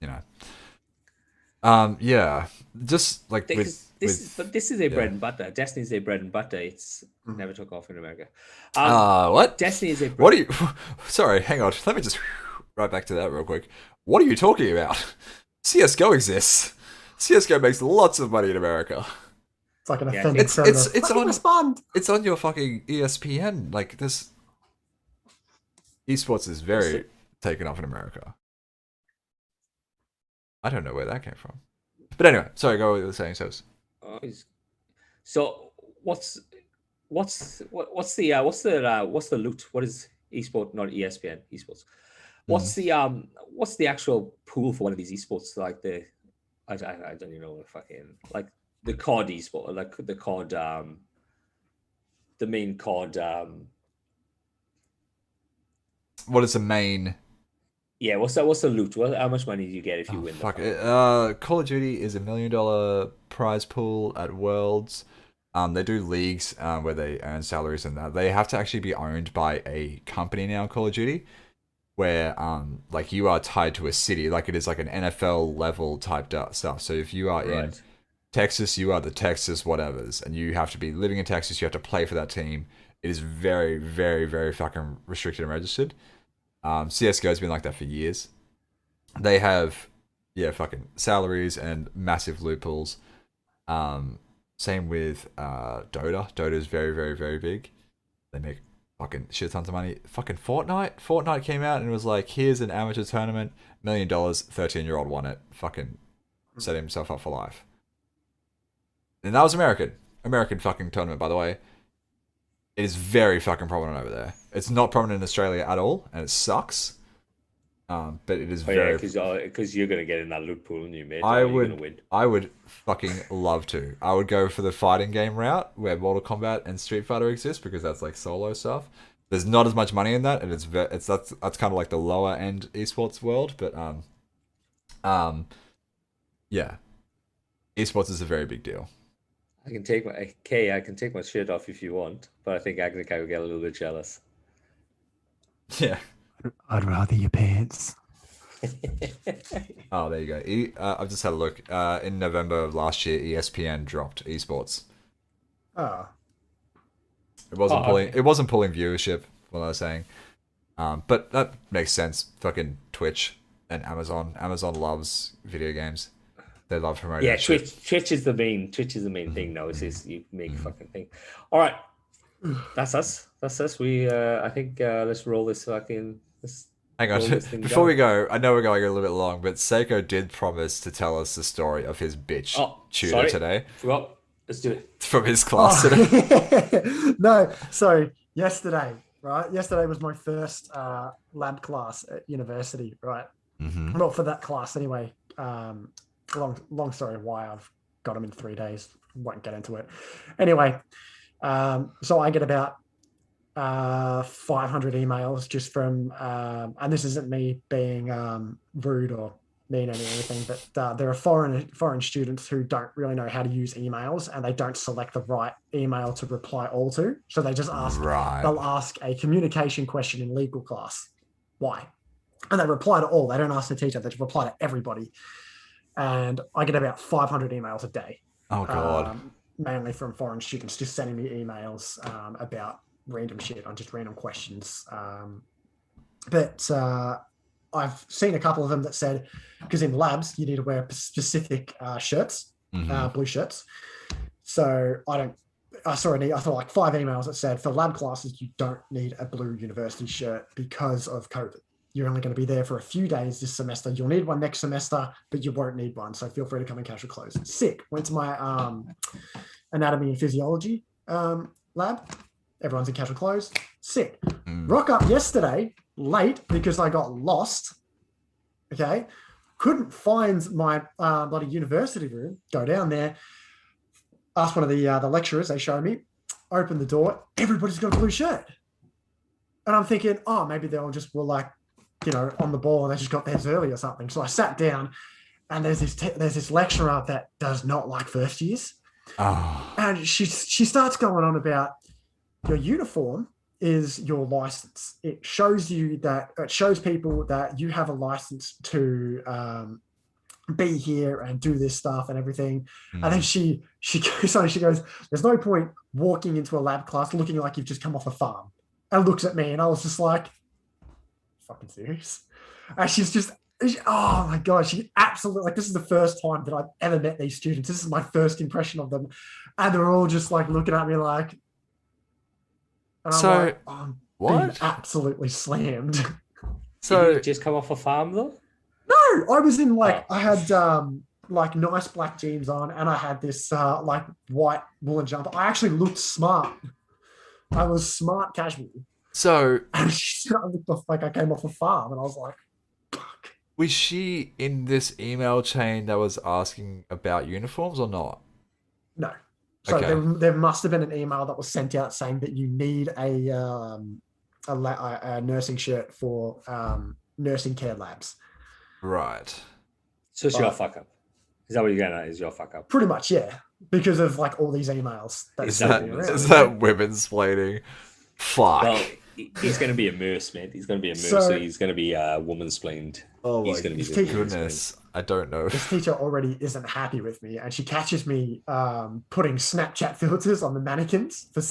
you know. Yeah, just like This is their yeah. bread and butter. Destiny's their bread and butter. It's never took off in America. What? Destiny is their What are you? Sorry, hang on. Let me just right back to that real quick. What are you talking about? CS:GO exists. CS:GO makes lots of money in America. It's like an Yeah, offended it's predator. it's Let me on- respond. It's on your fucking ESPN. Like this, esports is very taken off in America. I don't know where that came from. But anyway, sorry, go with what you were saying, So what's the loot? What is esport? Not ESPN esports. What's the actual pool for one of these esports? Like I don't even know what fucking like the COD esport, like the COD the main COD What is the main? yeah, what's the loot? How much money do you get if you win? Fuck the it. Call of Duty is $1 million prize pool at Worlds. They do leagues where they earn salaries and that. They have to actually be owned by a company now, Call of Duty, where like you are tied to a city, like it is like an NFL level type stuff. So if you are in Right. Texas, you are the Texas whatevers, and you have to be living in Texas. You have to play for that team. It is very, very, very fucking restricted and registered. CS:GO has been like that for years. They have, fucking salaries and massive loopholes. Same with Dota. Dota is very, very, very big. They make fucking shit tons of money. Fucking Fortnite. Fortnite came out and was like, here's an amateur tournament, $1 million. 13-year-old won it. Fucking set himself up for life. And that was American fucking tournament, by the way. It is very fucking prominent over there. It's not prominent in Australia at all, and it sucks. But it is very. Because you're gonna get in that loot pool and you mate. I You're gonna win. would fucking love to. I would go for the fighting game route where Mortal Kombat and Street Fighter exist because that's like solo stuff. There's not as much money in that, and that's kind of like the lower end esports world. But yeah, esports is a very big deal. I can take my shirt off if you want, but I think Agnica will get a little bit jealous. Yeah. I'd rather your pants. Oh, there you go. I've just had a look. In November of last year, ESPN dropped esports. Oh, It wasn't pulling. Okay. It wasn't pulling viewership. What I was saying. But that makes sense. Fucking Twitch and Amazon. Amazon loves video games. They love promoting. Yeah, that shit. Twitch is the main thing now. Is you make fucking thing. All right, that's us. We I think let's roll this fucking. Hang on. roll this thing Before we down. go, I know we're going a little bit long, but Seiko did promise to tell us the story of his bitch tutor sorry. today Forgot. Let's do it. from his class today. No, so yesterday, right? Yesterday was my first lab class at university, right? Mm-hmm. Not for that class anyway. Long story why I've got them in 3 days. Won't get into it. Anyway, so I get about 500 emails just from, and this isn't me being rude or mean or anything, but there are foreign students who don't really know how to use emails, and they don't select the right email to reply all to. So they just ask, Right. they'll ask a communication question in legal class. Why? And they reply to all. They don't ask the teacher. They just reply to everybody. And I get about 500 emails a day. Oh god. Mainly from foreign students just sending me emails about random shit on just random questions. But I've seen a couple of them that said, because in labs you need to wear specific shirts, blue shirts. So I saw like 5 emails that said for lab classes you don't need a blue university shirt because of COVID. You're only going to be there for a few days this semester. You'll need one next semester, but you won't need one. So feel free to come in casual clothes. Sick. Went to my anatomy and physiology lab. Everyone's in casual clothes. Sick. Rock up yesterday late because I got lost. Okay. Couldn't find my bloody university room. Go down there. Ask one of the lecturers. They show me. Open the door. Everybody's got a blue shirt. And I'm thinking, oh, maybe they all just were like, on the ball and they just got theirs early or something. So I sat down and there's this lecturer that does not like first years. Oh. And she starts going on about your uniform is your license. It shows people that you have a license to be here and do this stuff and everything. And then she goes, there's no point walking into a lab class looking like you've just come off a farm. And looks at me and I was just like, fucking serious? And oh my god, she absolutely, like, this is the first time that I've ever met these students. This is my first impression of them. And they're all just like looking at me like, and I'm like, oh, I'm being absolutely slammed. So did you just come off a farm though? No, I was in I had like nice black jeans on and I had this like white woolen jumper. I actually looked smart. I was smart casual. So and I looked like I came off a farm, and I was like, "Fuck." Was she in this email chain that was asking about uniforms or not? No. So there must have been an email that was sent out saying that you need a nursing shirt for nursing care labs. Right. So it's your fuck up. Is that what you're getting at? Is your fuck up? Pretty much, yeah. Because of like all these emails. Is that women's splaining? Fuck. Well, he's going to be immersed, man. He's going to be immersed, so he's going to be woman-splained. Oh my goodness. I don't know. This teacher already isn't happy with me, and she catches me putting Snapchat filters on the mannequins for